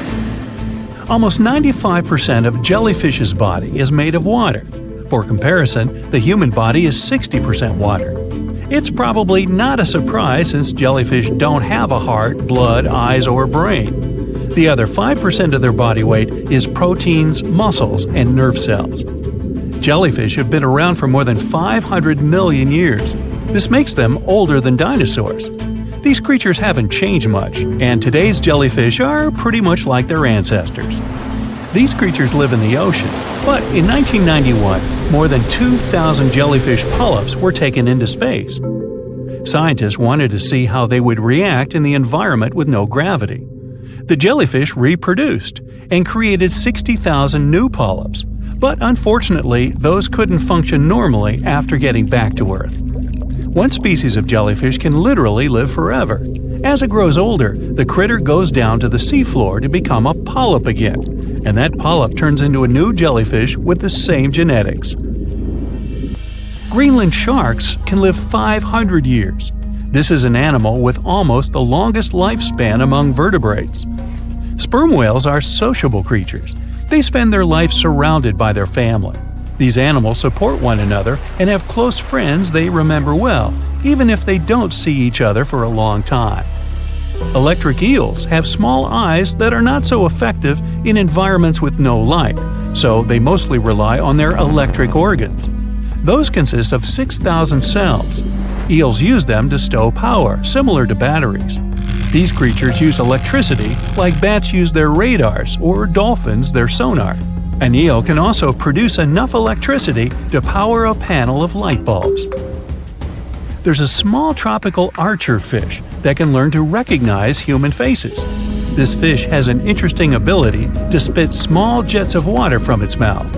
Almost 95% of jellyfish's body is made of water. For comparison, the human body is 60% water. It's probably not a surprise since jellyfish don't have a heart, blood, eyes, or brain. The other 5% of their body weight is proteins, muscles, and nerve cells. Jellyfish have been around for more than 500 million years. This makes them older than dinosaurs. These creatures haven't changed much, and today's jellyfish are pretty much like their ancestors. These creatures live in the ocean, but in 1991, more than 2,000 jellyfish polyps were taken into space. Scientists wanted to see how they would react in the environment with no gravity. The jellyfish reproduced and created 60,000 new polyps, but unfortunately, those couldn't function normally after getting back to Earth. One species of jellyfish can literally live forever. As it grows older, the critter goes down to the seafloor to become a polyp again, and that polyp turns into a new jellyfish with the same genetics. Greenland sharks can live 500 years. This is an animal with almost the longest lifespan among vertebrates. Sperm whales are sociable creatures. They spend their life surrounded by their family. These animals support one another and have close friends they remember well, even if they don't see each other for a long time. Electric eels have small eyes that are not so effective in environments with no light, so they mostly rely on their electric organs. Those consist of 6,000 cells. Eels use them to stow power, similar to batteries. These creatures use electricity like bats use their radars or dolphins their sonar. An eel can also produce enough electricity to power a panel of light bulbs. There's a small tropical archer fish that can learn to recognize human faces. This fish has an interesting ability to spit small jets of water from its mouth.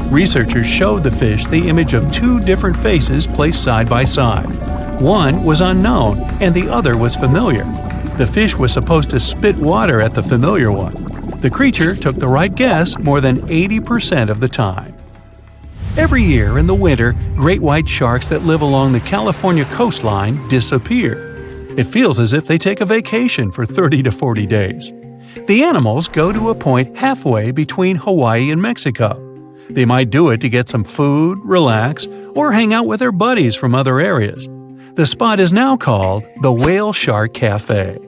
Researchers showed the fish the image of 2 different faces placed side by side. One was unknown and the other was familiar. The fish was supposed to spit water at the familiar one. The creature took the right guess more than 80% of the time. Every year in the winter, great white sharks that live along the California coastline disappear. It feels as if they take a vacation for 30 to 40 days. The animals go to a point halfway between Hawaii and Mexico. They might do it to get some food, relax, or hang out with their buddies from other areas. The spot is now called the Whale Shark Cafe.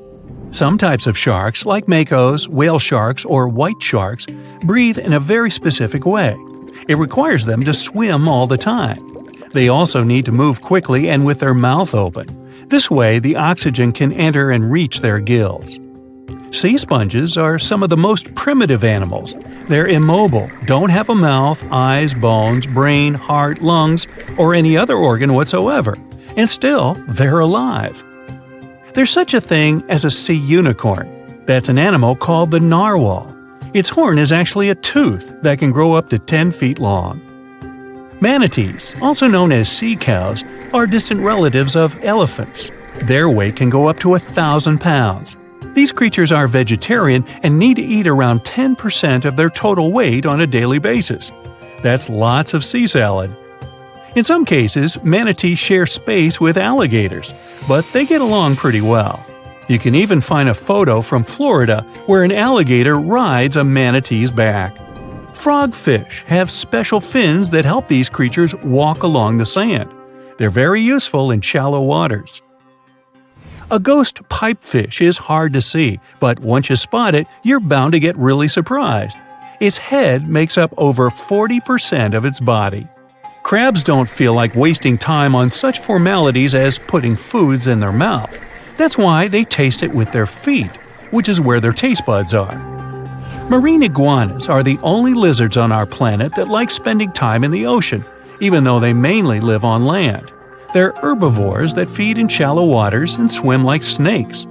Some types of sharks, like makos, whale sharks, or white sharks, breathe in a very specific way. It requires them to swim all the time. They also need to move quickly and with their mouth open. This way, the oxygen can enter and reach their gills. Sea sponges are some of the most primitive animals. They're immobile, don't have a mouth, eyes, bones, brain, heart, lungs, or any other organ whatsoever. And still, they're alive. There's such a thing as a sea unicorn. That's an animal called the narwhal. Its horn is actually a tooth that can grow up to 10 feet long. Manatees, also known as sea cows, are distant relatives of elephants. Their weight can go up to 1,000 pounds. These creatures are vegetarian and need to eat around 10% of their total weight on a daily basis. That's lots of sea salad. In some cases, manatees share space with alligators, but they get along pretty well. You can even find a photo from Florida where an alligator rides a manatee's back. Frogfish have special fins that help these creatures walk along the sand. They're very useful in shallow waters. A ghost pipefish is hard to see, but once you spot it, you're bound to get really surprised. Its head makes up over 40% of its body. Crabs don't feel like wasting time on such formalities as putting foods in their mouth. That's why they taste it with their feet, which is where their taste buds are. Marine iguanas are the only lizards on our planet that like spending time in the ocean, even though they mainly live on land. They're herbivores that feed in shallow waters and swim like snakes.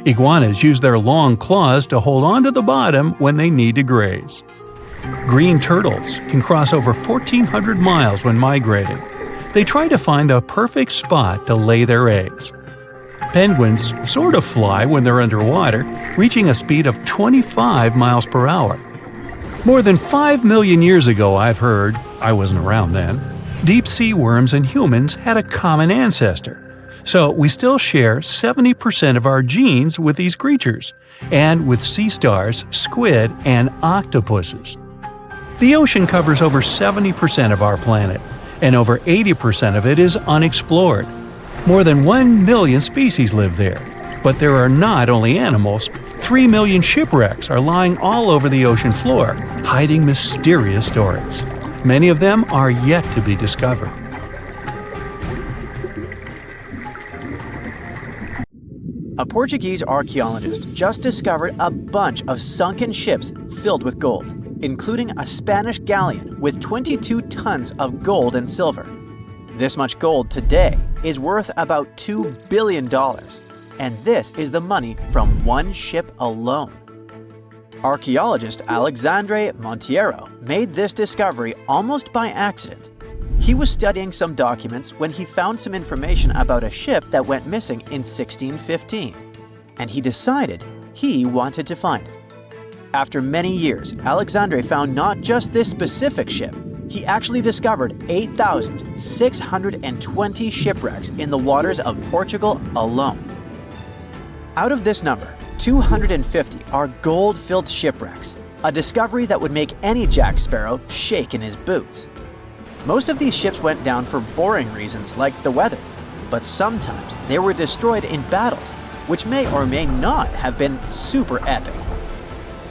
Iguanas use their long claws to hold on to the bottom when they need to graze. Green turtles can cross over 1,400 miles when migrating. They try to find the perfect spot to lay their eggs. Penguins sort of fly when they're underwater, reaching a speed of 25 miles per hour. More than 5 million years ago, I've heard, I wasn't around then, deep sea worms and humans had a common ancestor. So we still share 70% of our genes with these creatures, and with sea stars, squid, and octopuses. The ocean covers over 70% of our planet, and over 80% of it is unexplored. More than 1 million species live there. But there are not only animals, 3 million shipwrecks are lying all over the ocean floor, hiding mysterious stories. Many of them are yet to be discovered. A Portuguese archaeologist just discovered a bunch of sunken ships filled with gold, including a Spanish galleon with 22 tons of gold and silver. This much gold today is worth about $2 billion, and this is the money from one ship alone. Archaeologist Alexandre Monteiro made this discovery almost by accident. He was studying some documents when he found some information about a ship that went missing in 1615, and he decided he wanted to find it. After many years, Alexandre found not just this specific ship, he actually discovered 8,620 shipwrecks in the waters of Portugal alone. Out of this number, 250 are gold-filled shipwrecks, a discovery that would make any Jack Sparrow shake in his boots. Most of these ships went down for boring reasons like the weather, but sometimes they were destroyed in battles, which may or may not have been super epic.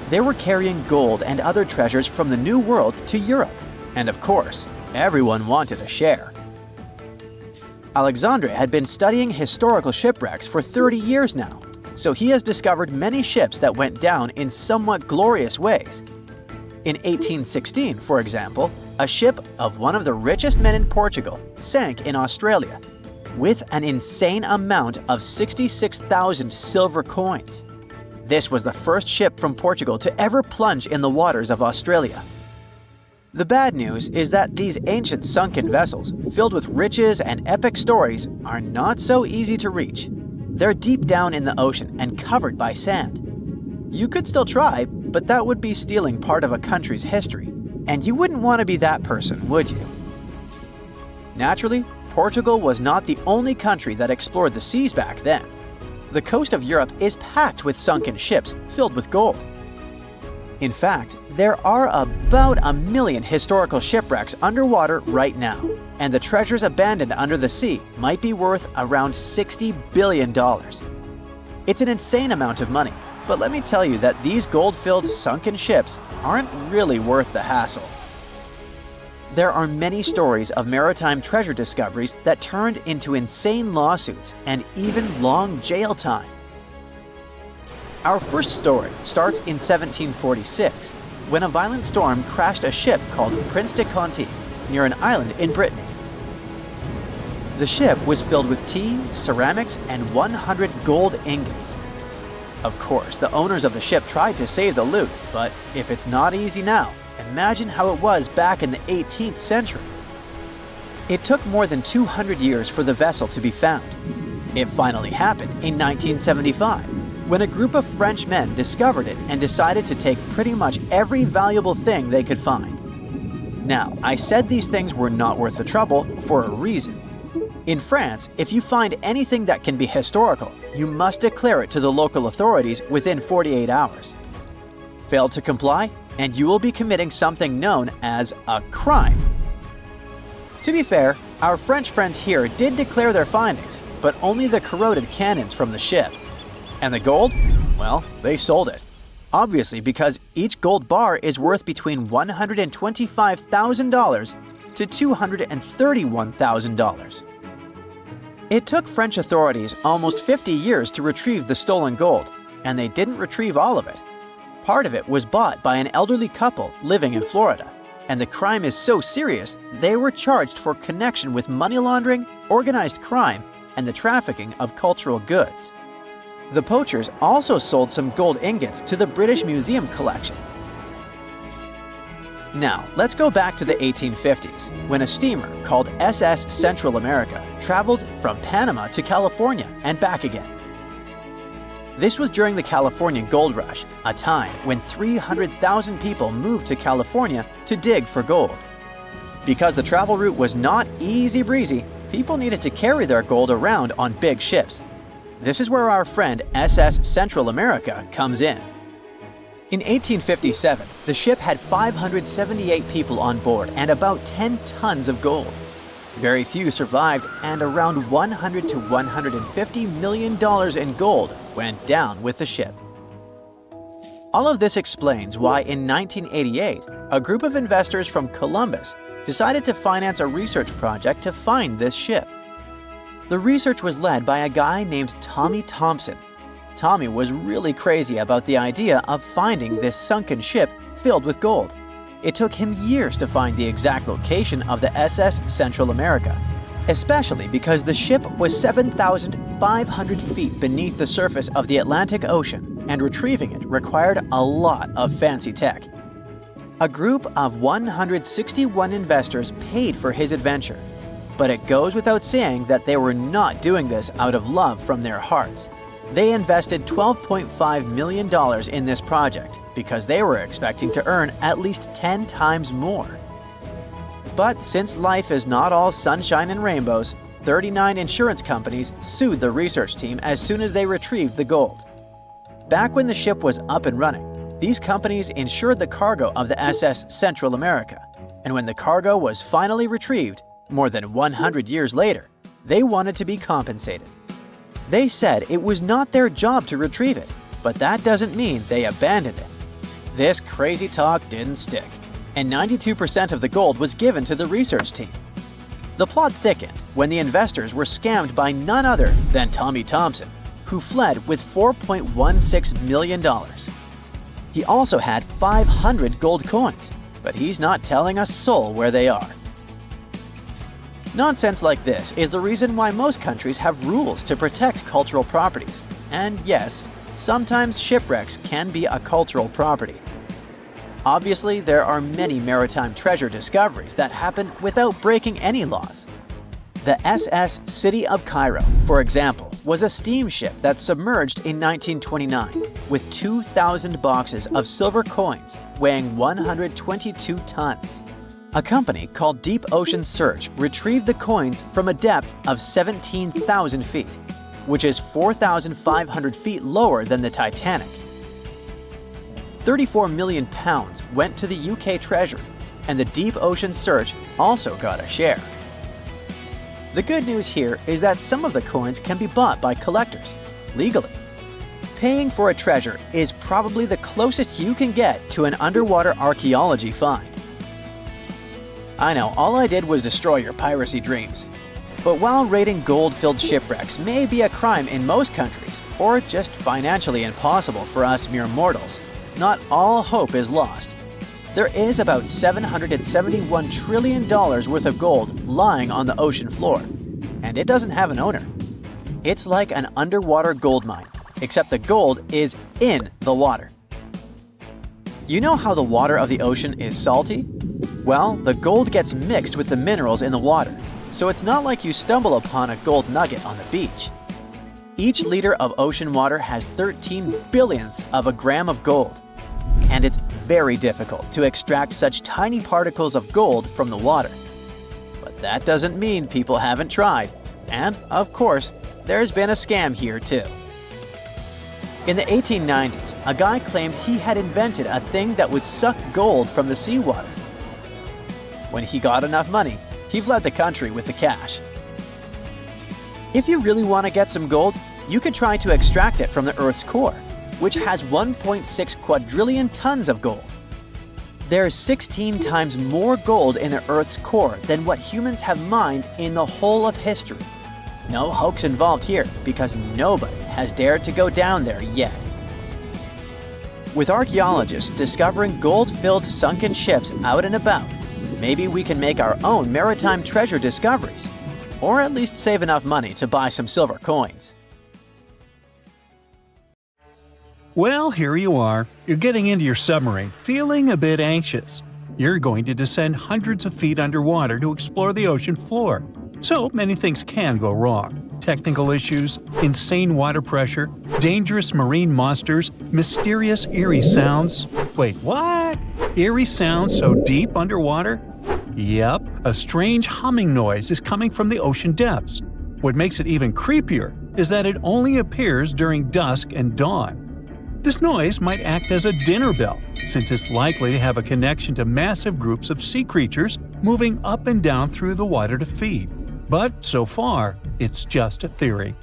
They were carrying gold and other treasures from the New World to Europe, and of course, everyone wanted a share. Alexandre had been studying historical shipwrecks for 30 years now, so he has discovered many ships that went down in somewhat glorious ways. In 1816, for example, a ship of one of the richest men in Portugal sank in Australia, with an insane amount of 66,000 silver coins. This was the first ship from Portugal to ever plunge in the waters of Australia. The bad news is that these ancient sunken vessels, filled with riches and epic stories, are not so easy to reach. They're deep down in the ocean and covered by sand. You could still try, but that would be stealing part of a country's history, and you wouldn't want to be that person, would you? Naturally, Portugal was not the only country that explored the seas back then. The coast of Europe is packed with sunken ships filled with gold. In fact, there are about 1 million historical shipwrecks underwater right now, and the treasures abandoned under the sea might be worth around $60 billion. It's an insane amount of money, but let me tell you that these gold-filled sunken ships aren't really worth the hassle. There are many stories of maritime treasure discoveries that turned into insane lawsuits and even long jail time. Our first story starts in 1746, when a violent storm crashed a ship called Prince de Conti near an island in Brittany. The ship was filled with tea, ceramics, and 100 gold ingots. Of course, the owners of the ship tried to save the loot, but if it's not easy now, imagine how it was back in the 18th century. It took more than 200 years for the vessel to be found. It finally happened in 1975, when a group of French men discovered it and decided to take pretty much every valuable thing they could find. Now, I said these things were not worth the trouble for a reason. In France, if you find anything that can be historical, you must declare it to the local authorities within 48 hours. Fail to comply, and you will be committing something known as a crime. To be fair, our French friends here did declare their findings, but only the corroded cannons from the ship. And the gold? Well, they sold it. Obviously, because each gold bar is worth between $125,000 to $231,000. It took French authorities almost 50 years to retrieve the stolen gold, and they didn't retrieve all of it. Part of it was bought by an elderly couple living in Florida, and the crime is so serious they were charged for connection with money laundering, organized crime, and the trafficking of cultural goods. The poachers also sold some gold ingots to the British Museum collection. Now, let's go back to the 1850s, when a steamer called SS Central America traveled from Panama to California and back again. This was during the Californian Gold Rush, a time when 300,000 people moved to California to dig for gold. Because the travel route was not easy breezy, people needed to carry their gold around on big ships. This is where our friend SS Central America comes in. In 1857, the ship had 578 people on board and about 10 tons of gold. Very few survived, and around $100 to $150 million in gold went down with the ship. All of this explains why in 1988, a group of investors from Columbus decided to finance a research project to find this ship. The research was led by a guy named Tommy Thompson. Tommy was really crazy about the idea of finding this sunken ship filled with gold. It took him years to find the exact location of the SS Central America, especially because the ship was 7,500 feet beneath the surface of the Atlantic Ocean, and retrieving it required a lot of fancy tech. A group of 161 investors paid for his adventure, but it goes without saying that they were not doing this out of love from their hearts. They invested $12.5 million in this project because they were expecting to earn at least 10 times more. But since life is not all sunshine and rainbows, 39 insurance companies sued the research team as soon as they retrieved the gold. Back when the ship was up and running, these companies insured the cargo of the SS Central America, and when the cargo was finally retrieved, more than 100 years later, they wanted to be compensated. They said it was not their job to retrieve it, but that doesn't mean they abandoned it. This crazy talk didn't stick, and 92% of the gold was given to the research team. The plot thickened when the investors were scammed by none other than Tommy Thompson, who fled with $4.16 million. He also had 500 gold coins, but he's not telling a soul where they are. Nonsense like this is the reason why most countries have rules to protect cultural properties. And yes, sometimes shipwrecks can be a cultural property. Obviously, there are many maritime treasure discoveries that happen without breaking any laws. The SS City of Cairo, for example, was a steamship that submerged in 1929 with 2,000 boxes of silver coins weighing 122 tons. A company called Deep Ocean Search retrieved the coins from a depth of 17,000 feet, which is 4,500 feet lower than the Titanic. 34 million pounds went to the UK Treasury, and the Deep Ocean Search also got a share. The good news here is that some of the coins can be bought by collectors, legally. Paying for a treasure is probably the closest you can get to an underwater archaeology find. I know, all I did was destroy your piracy dreams. But while raiding gold-filled shipwrecks may be a crime in most countries, or just financially impossible for us mere mortals, not all hope is lost. There is about $771 trillion worth of gold lying on the ocean floor, and it doesn't have an owner. It's like an underwater gold mine, except the gold is in the water. You know how the water of the ocean is salty? Well, the gold gets mixed with the minerals in the water, so it's not like you stumble upon a gold nugget on the beach. Each liter of ocean water has 13 billionths of a gram of gold, and it's very difficult to extract such tiny particles of gold from the water. But that doesn't mean people haven't tried, and, of course, there's been a scam here too. In the 1890s, a guy claimed he had invented a thing that would suck gold from the seawater. When he got enough money, he fled the country with the cash. If you really want to get some gold, you could try to extract it from the Earth's core, which has 1.6 quadrillion tons of gold. There's 16 times more gold in the Earth's core than what humans have mined in the whole of history. No hoax involved here, because nobody has dared to go down there yet. With archaeologists discovering gold-filled sunken ships out and about, maybe we can make our own maritime treasure discoveries, or at least save enough money to buy some silver coins. Well, here you are. You're getting into your submarine, feeling a bit anxious. You're going to descend hundreds of feet underwater to explore the ocean floor. So many things can go wrong. Technical issues, insane water pressure, dangerous marine monsters, mysterious eerie sounds. Wait, what? Eerie sounds so deep underwater? Yep, a strange humming noise is coming from the ocean depths. What makes it even creepier is that it only appears during dusk and dawn. This noise might act as a dinner bell, since it's likely to have a connection to massive groups of sea creatures moving up and down through the water to feed. But so far, it's just a theory.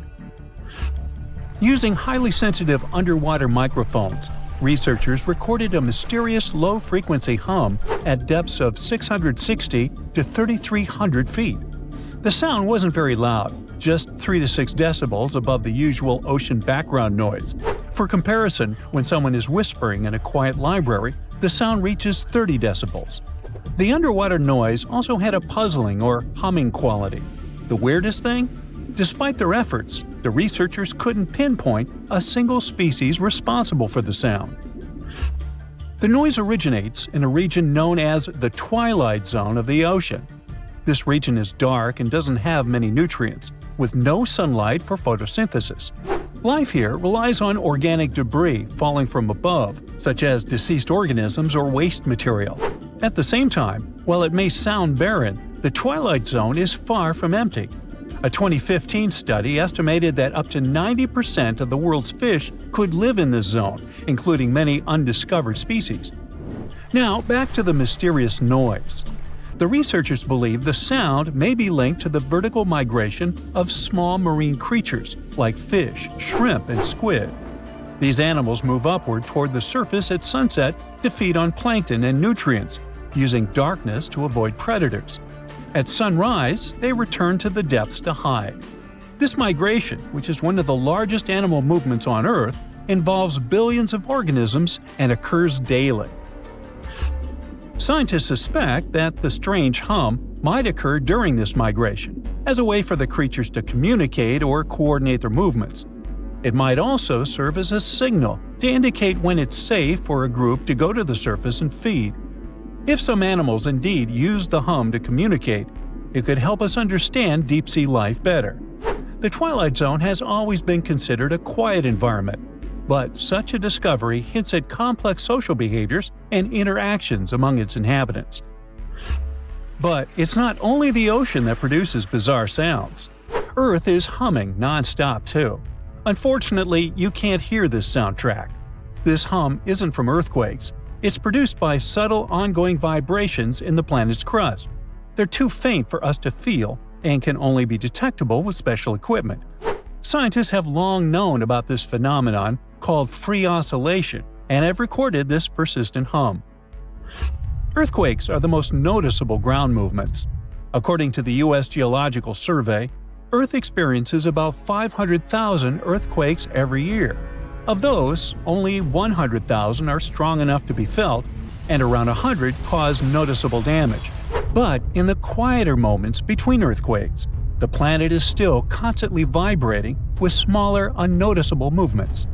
Using highly sensitive underwater microphones, researchers recorded a mysterious low-frequency hum at depths of 660 to 3,300 feet. The sound wasn't very loud, just 3 to 6 decibels above the usual ocean background noise. For comparison, when someone is whispering in a quiet library, the sound reaches 30 decibels. The underwater noise also had a puzzling or humming quality. The weirdest thing? Despite their efforts, the researchers couldn't pinpoint a single species responsible for the sound. The noise originates in a region known as the twilight zone of the ocean. This region is dark and doesn't have many nutrients, with no sunlight for photosynthesis. Life here relies on organic debris falling from above, such as deceased organisms or waste material. At the same time, while it may sound barren, the twilight zone is far from empty. A 2015 study estimated that up to 90% of the world's fish could live in this zone, including many undiscovered species. Now, back to the mysterious noise. The researchers believe the sound may be linked to the vertical migration of small marine creatures like fish, shrimp, and squid. These animals move upward toward the surface at sunset to feed on plankton and nutrients, using darkness to avoid predators. At sunrise, they return to the depths to hide. This migration, which is one of the largest animal movements on Earth, involves billions of organisms and occurs daily. Scientists suspect that the strange hum might occur during this migration, as a way for the creatures to communicate or coordinate their movements. It might also serve as a signal to indicate when it's safe for a group to go to the surface and feed. If some animals indeed use the hum to communicate, it could help us understand deep-sea life better. The Twilight Zone has always been considered a quiet environment, but such a discovery hints at complex social behaviors and interactions among its inhabitants. But it's not only the ocean that produces bizarre sounds. Earth is humming non-stop too. Unfortunately, you can't hear this soundtrack. This hum isn't from earthquakes. It's produced by subtle ongoing vibrations in the planet's crust. They're too faint for us to feel and can only be detectable with special equipment. Scientists have long known about this phenomenon called free oscillation and have recorded this persistent hum. Earthquakes are the most noticeable ground movements. According to the U.S. Geological Survey, Earth experiences about 500,000 earthquakes every year. Of those, only 100,000 are strong enough to be felt, and around 100 cause noticeable damage. But in the quieter moments between earthquakes, the planet is still constantly vibrating with smaller, unnoticeable movements.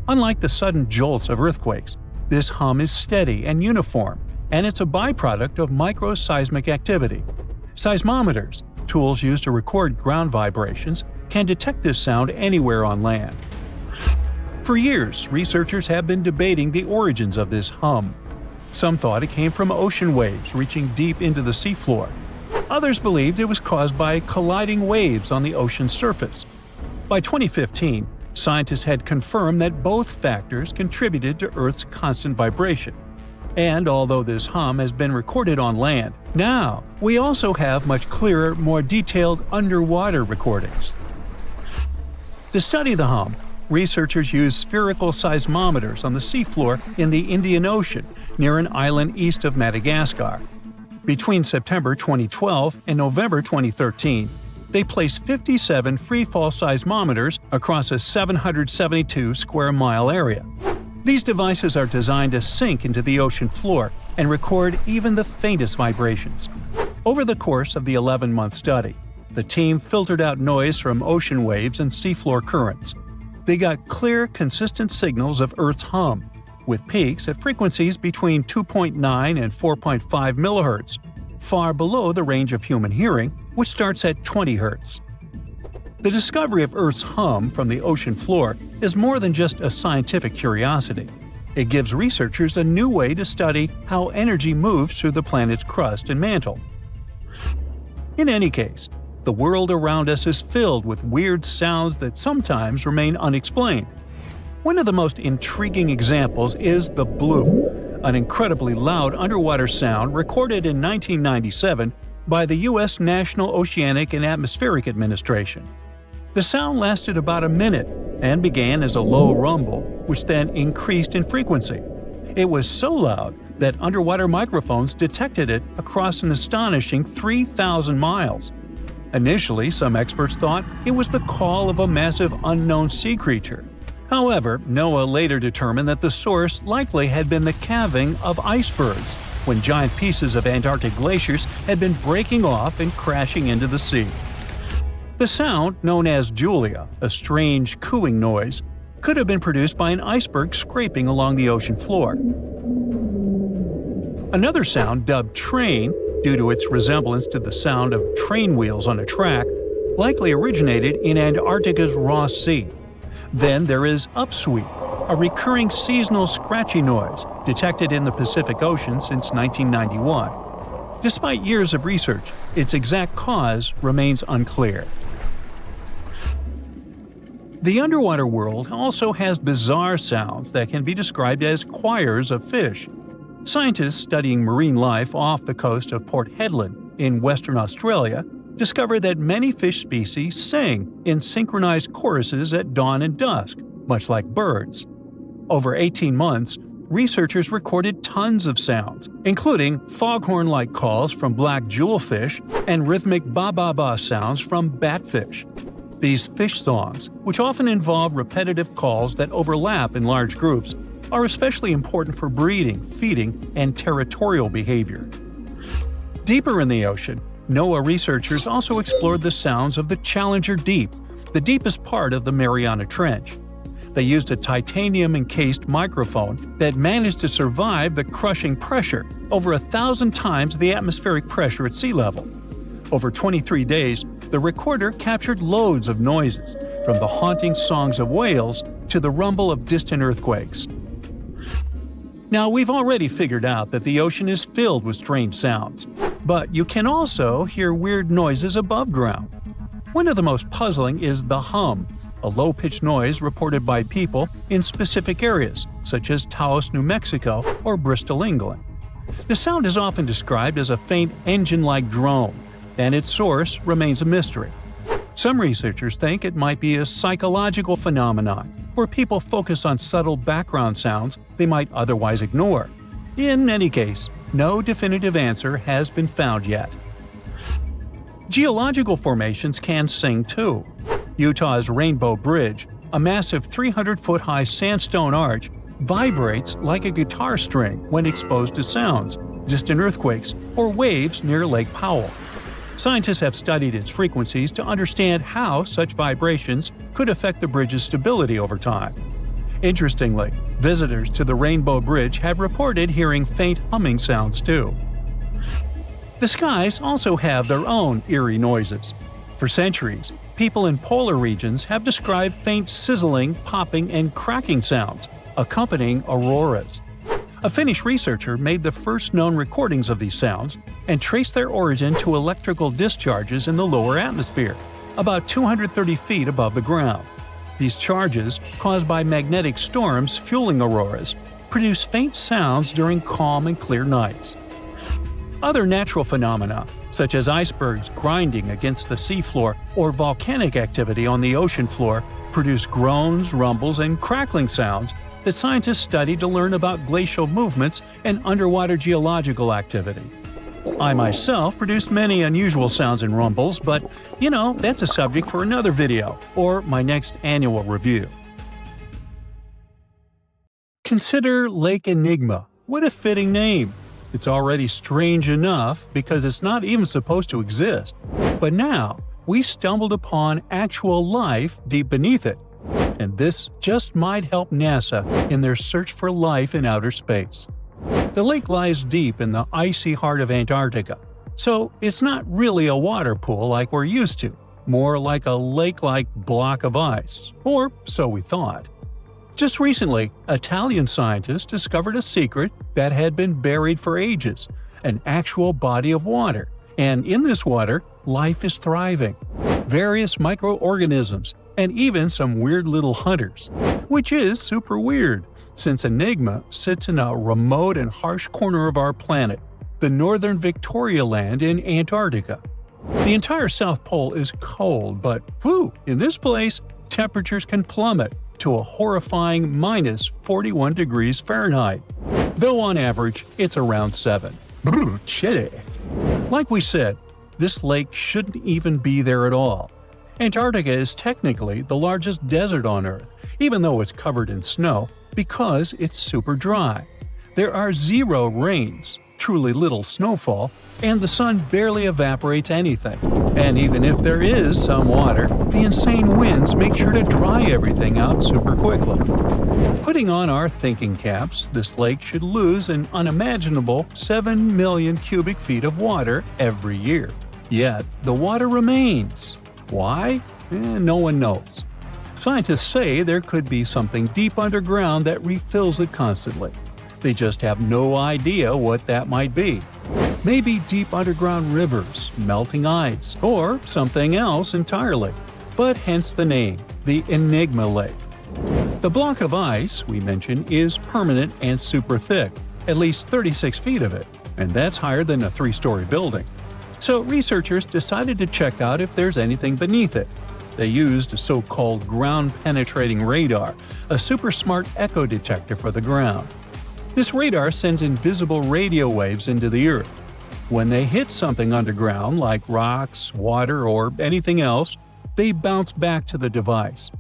Unlike the sudden jolts of earthquakes, this hum is steady and uniform, and it's a byproduct of microseismic activity. Seismometers, tools used to record ground vibrations, can detect this sound anywhere on land. For years, researchers have been debating the origins of this hum. Some thought it came from ocean waves reaching deep into the seafloor. Others believed it was caused by colliding waves on the ocean's surface. By 2015, scientists had confirmed that both factors contributed to Earth's constant vibration. And although this hum has been recorded on land, now we also have much clearer, more detailed underwater recordings. To study the hum, researchers used spherical seismometers on the seafloor in the Indian Ocean near an island east of Madagascar. Between September 2012 and November 2013, they placed 57 freefall seismometers across a 772 square mile area. These devices are designed to sink into the ocean floor and record even the faintest vibrations. Over the course of the 11-month study, the team filtered out noise from ocean waves and seafloor currents. They got clear, consistent signals of Earth's hum. with peaks at frequencies between 2.9 and 4.5 MHz, far below the range of human hearing, which starts at 20 Hz. The discovery of Earth's hum from the ocean floor is more than just a scientific curiosity. It gives researchers a new way to study how energy moves through the planet's crust and mantle. In any case, the world around us is filled with weird sounds that sometimes remain unexplained. One of the most intriguing examples is the bloop, an incredibly loud underwater sound recorded in 1997 by the U.S. National Oceanic and Atmospheric Administration. The sound lasted about a minute and began as a low rumble, which then increased in frequency. It was so loud that underwater microphones detected it across an astonishing 3,000 miles. Initially, some experts thought it was the call of a massive unknown sea creature. However, NOAA later determined that the source likely had been the calving of icebergs, when giant pieces of Antarctic glaciers had been breaking off and crashing into the sea. The sound, known as Julia, a strange cooing noise, could have been produced by an iceberg scraping along the ocean floor. Another sound, dubbed train, due to its resemblance to the sound of train wheels on a track, likely originated in Antarctica's Ross Sea. Then there is upsweep, a recurring seasonal scratchy noise detected in the Pacific Ocean since 1991. Despite years of research, its exact cause remains unclear. The underwater world also has bizarre sounds that can be described as choirs of fish. Scientists studying marine life off the coast of Port Hedland in Western Australia discovered that many fish species sing in synchronized choruses at dawn and dusk, much like birds. Over 18 months, researchers recorded tons of sounds, including foghorn-like calls from black jewelfish and rhythmic ba-ba-ba sounds from batfish. These fish songs, which often involve repetitive calls that overlap in large groups, are especially important for breeding, feeding, and territorial behavior. Deeper in the ocean, NOAA researchers also explored the sounds of the Challenger Deep, the deepest part of the Mariana Trench. They used a titanium-encased microphone that managed to survive the crushing pressure, over 1,000 times the atmospheric pressure at sea level. Over 23 days, the recorder captured loads of noises, from the haunting songs of whales to the rumble of distant earthquakes. Now, we've already figured out that the ocean is filled with strange sounds, but you can also hear weird noises above ground. One of the most puzzling is the hum, a low-pitched noise reported by people in specific areas, such as Taos, New Mexico, or Bristol, England. The sound is often described as a faint engine-like drone, and its source remains a mystery. Some researchers think it might be a psychological phenomenon, where people focus on subtle background sounds they might otherwise ignore. In any case, no definitive answer has been found yet. Geological formations can sing too. Utah's Rainbow Bridge, a massive 300-foot-high sandstone arch, vibrates like a guitar string when exposed to sounds, distant earthquakes, or waves near Lake Powell. Scientists have studied its frequencies to understand how such vibrations could affect the bridge's stability over time. Interestingly, visitors to the Rainbow Bridge have reported hearing faint humming sounds too. The skies also have their own eerie noises. For centuries, people in polar regions have described faint sizzling, popping, and cracking sounds, accompanying auroras. A Finnish researcher made the first known recordings of these sounds and traced their origin to electrical discharges in the lower atmosphere, about 230 feet above the ground. These charges, caused by magnetic storms fueling auroras, produce faint sounds during calm and clear nights. Other natural phenomena, such as icebergs grinding against the seafloor or volcanic activity on the ocean floor, produce groans, rumbles, and crackling sounds that scientists study to learn about glacial movements and underwater geological activity. I myself produce many unusual sounds and rumbles, but, that's a subject for another video, or my next annual review. Consider Lake Enigma. What a fitting name! It's already strange enough because it's not even supposed to exist. But now, we stumbled upon actual life deep beneath it. and this just might help NASA in their search for life in outer space. The lake lies deep in the icy heart of Antarctica, so it's not really a water pool like we're used to, more like a lake-like block of ice, or so we thought. Just recently, Italian scientists discovered a secret that had been buried for ages, an actual body of water, and in this water, life is thriving. Various microorganisms, and even some weird little hunters. Which is super weird, since Enigma sits in a remote and harsh corner of our planet, the northern Victoria Land in Antarctica. The entire South Pole is cold, but in this place, temperatures can plummet to a horrifying minus 41 degrees Fahrenheit, though on average it's around 7. Chilly. Like we said, this lake shouldn't even be there at all. Antarctica is technically the largest desert on Earth, even though it's covered in snow, because it's super dry. There are 0 rains, truly little snowfall, and the sun barely evaporates anything. And even if there is some water, the insane winds make sure to dry everything out super quickly. Putting on our thinking caps, this lake should lose an unimaginable 7 million cubic feet of water every year. Yet, the water remains. Why? No one knows. Scientists say there could be something deep underground that refills it constantly. They just have no idea what that might be. Maybe deep underground rivers, melting ice, or something else entirely. But hence the name, the Enigma Lake. The block of ice, we mentioned, is permanent and super thick, at least 36 feet of it, and that's higher than a 3-story building. So researchers decided to check out if there's anything beneath it. They used a so-called ground-penetrating radar, a super smart echo detector for the ground. This radar sends invisible radio waves into the Earth. When they hit something underground, like rocks, water, or anything else, they bounce back to the device.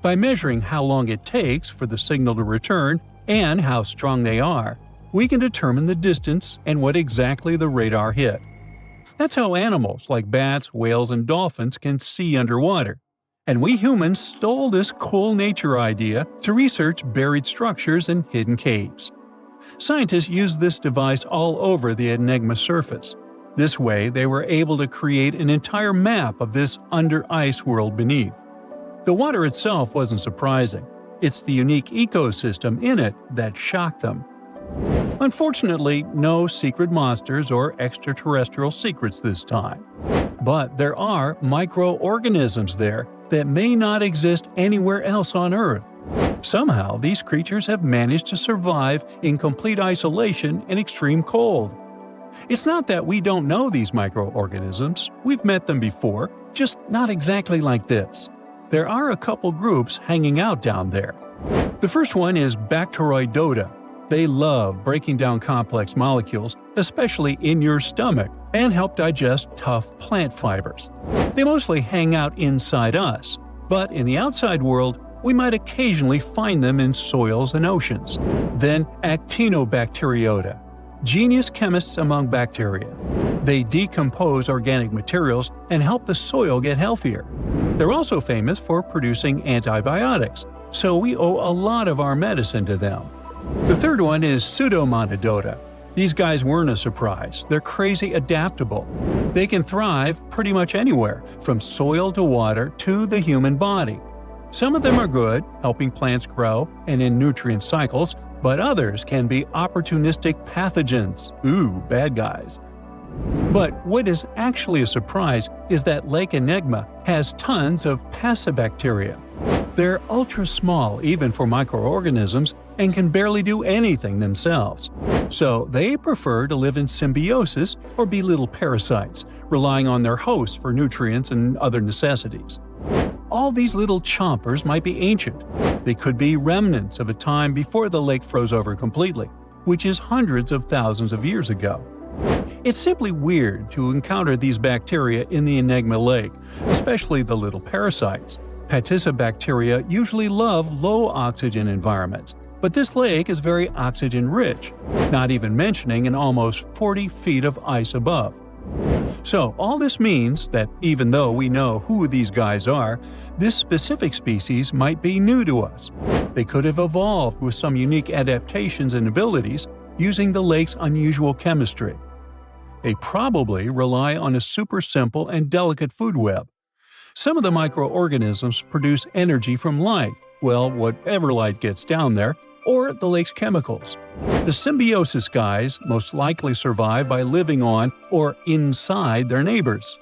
By measuring how long it takes for the signal to return and how strong they are, we can determine the distance and what exactly the radar hit. That's how animals like bats, whales, and dolphins can see underwater. And we humans stole this cool nature idea to research buried structures and hidden caves. Scientists used this device all over the Enigma surface. This way, they were able to create an entire map of this under-ice world beneath. The water itself wasn't surprising. It's the unique ecosystem in it that shocked them. Unfortunately, no secret monsters or extraterrestrial secrets this time. But there are microorganisms there that may not exist anywhere else on Earth. Somehow, these creatures have managed to survive in complete isolation and extreme cold. It's not that we don't know these microorganisms, we've met them before, just not exactly like this. There are a couple groups hanging out down there. The first one is Bacteroidota. They love breaking down complex molecules, especially in your stomach, and help digest tough plant fibers. They mostly hang out inside us, but in the outside world, we might occasionally find them in soils and oceans. Then Actinobacteriota, genius chemists among bacteria. They decompose organic materials and help the soil get healthier. They're also famous for producing antibiotics, so we owe a lot of our medicine to them. The third one is Pseudomonadota. These guys weren't a surprise. They're crazy adaptable. They can thrive pretty much anywhere, from soil to water to the human body. Some of them are good, helping plants grow and in nutrient cycles, but others can be opportunistic pathogens. Bad guys. But what is actually a surprise is that Lake Enigma has tons of passibacteria. They're ultra small even for microorganisms and can barely do anything themselves. So they prefer to live in symbiosis or be little parasites, relying on their hosts for nutrients and other necessities. All these little chompers might be ancient. They could be remnants of a time before the lake froze over completely, which is hundreds of thousands of years ago. It's simply weird to encounter these bacteria in the Enigma Lake, especially the little parasites. Passibacteria usually love low-oxygen environments, but this lake is very oxygen-rich, not even mentioning an almost 40 feet of ice above. So all this means that even though we know who these guys are, this specific species might be new to us. They could have evolved with some unique adaptations and abilities using the lake's unusual chemistry. They probably rely on a super simple and delicate food web. Some of the microorganisms produce energy from light, well, whatever light gets down there, or the lake's chemicals. The symbiosis guys most likely survive by living on or inside their neighbors.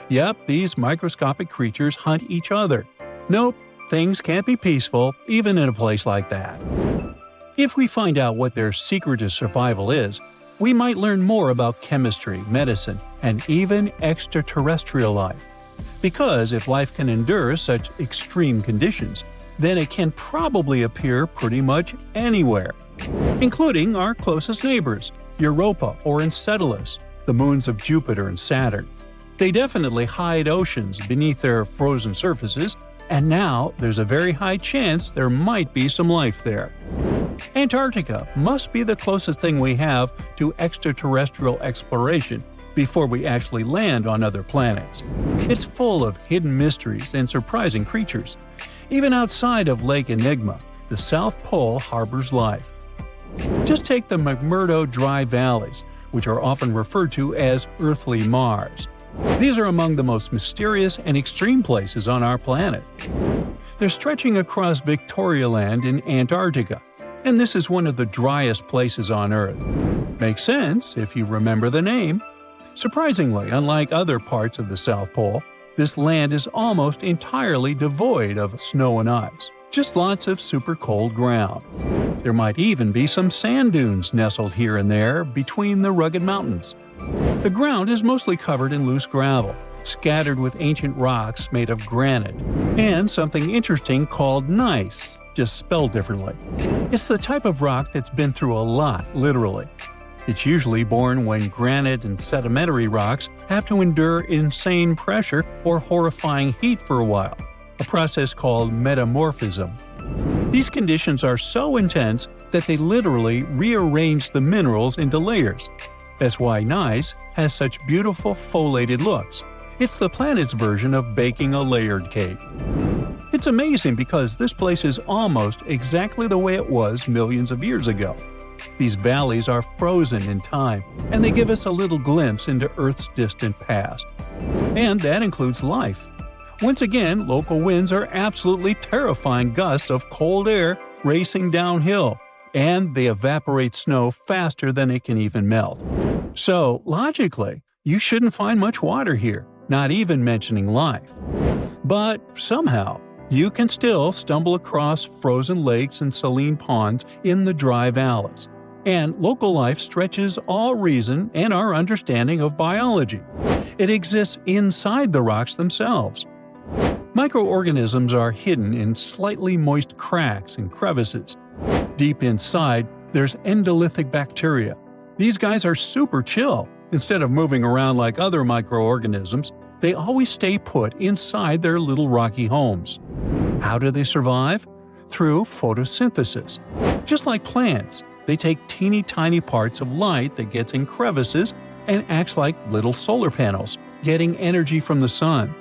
Yep, these microscopic creatures hunt each other. Nope, things can't be peaceful even in a place like that. If we find out what their secret to survival is, we might learn more about chemistry, medicine, and even extraterrestrial life. Because if life can endure such extreme conditions, then it can probably appear pretty much anywhere, including our closest neighbors, Europa or Enceladus, the moons of Jupiter and Saturn. They definitely hide oceans beneath their frozen surfaces, and now there's a very high chance there might be some life there. Antarctica must be the closest thing we have to extraterrestrial exploration before we actually land on other planets. It's full of hidden mysteries and surprising creatures. Even outside of Lake Enigma, the South Pole harbors life. Just take the McMurdo Dry Valleys, which are often referred to as Earthly Mars. These are among the most mysterious and extreme places on our planet. They're stretching across Victoria Land in Antarctica, and this is one of the driest places on Earth. Makes sense if you remember the name. Surprisingly, unlike other parts of the South Pole, this land is almost entirely devoid of snow and ice, just lots of super cold ground. There might even be some sand dunes nestled here and there between the rugged mountains. The ground is mostly covered in loose gravel, scattered with ancient rocks made of granite, and something interesting called gneiss, just spelled differently. It's the type of rock that's been through a lot, literally. It's usually born when granite and sedimentary rocks have to endure insane pressure or horrifying heat for a while, a process called metamorphism. These conditions are so intense that they literally rearrange the minerals into layers. That's why gneiss has such beautiful foliated looks. It's the planet's version of baking a layered cake. It's amazing because this place is almost exactly the way it was millions of years ago. These valleys are frozen in time, and they give us a little glimpse into Earth's distant past. And that includes life. Once again, local winds are absolutely terrifying gusts of cold air racing downhill, and they evaporate snow faster than it can even melt. So, logically, you shouldn't find much water here, not even mentioning life. But somehow, you can still stumble across frozen lakes and saline ponds in the dry valleys. And local life stretches all reason and our understanding of biology. It exists inside the rocks themselves. Microorganisms are hidden in slightly moist cracks and crevices. Deep inside, there's endolithic bacteria. These guys are super chill. Instead of moving around like other microorganisms, they always stay put inside their little rocky homes. How do they survive? Through photosynthesis. Just like plants, they take teeny tiny parts of light that gets in crevices and acts like little solar panels, getting energy from the sun.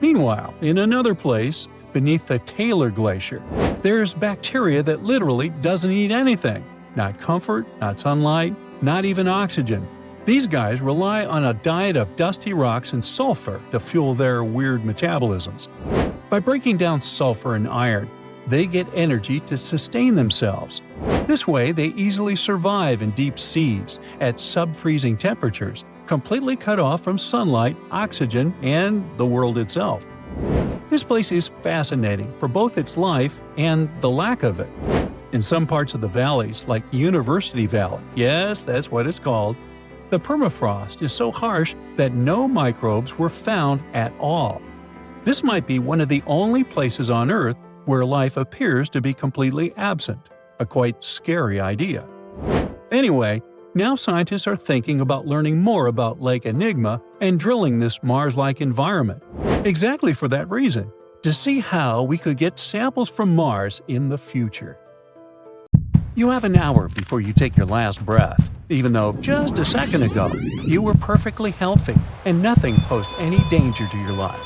Meanwhile, in another place, beneath the Taylor Glacier, there's bacteria that literally doesn't eat anything. Not comfort, not sunlight, not even oxygen. These guys rely on a diet of dusty rocks and sulfur to fuel their weird metabolisms. By breaking down sulfur and iron, they get energy to sustain themselves. This way, they easily survive in deep seas at sub-freezing temperatures, completely cut off from sunlight, oxygen, and the world itself. This place is fascinating for both its life and the lack of it. In some parts of the valleys, like University Valley, yes, that's what it's called, the permafrost is so harsh that no microbes were found at all. This might be one of the only places on Earth where life appears to be completely absent, a quite scary idea. Anyway, now scientists are thinking about learning more about Lake Enigma and drilling this Mars-like environment, exactly for that reason, to see how we could get samples from Mars in the future. You have an hour before you take your last breath. even though just a second ago you were perfectly healthy and nothing posed any danger to your life.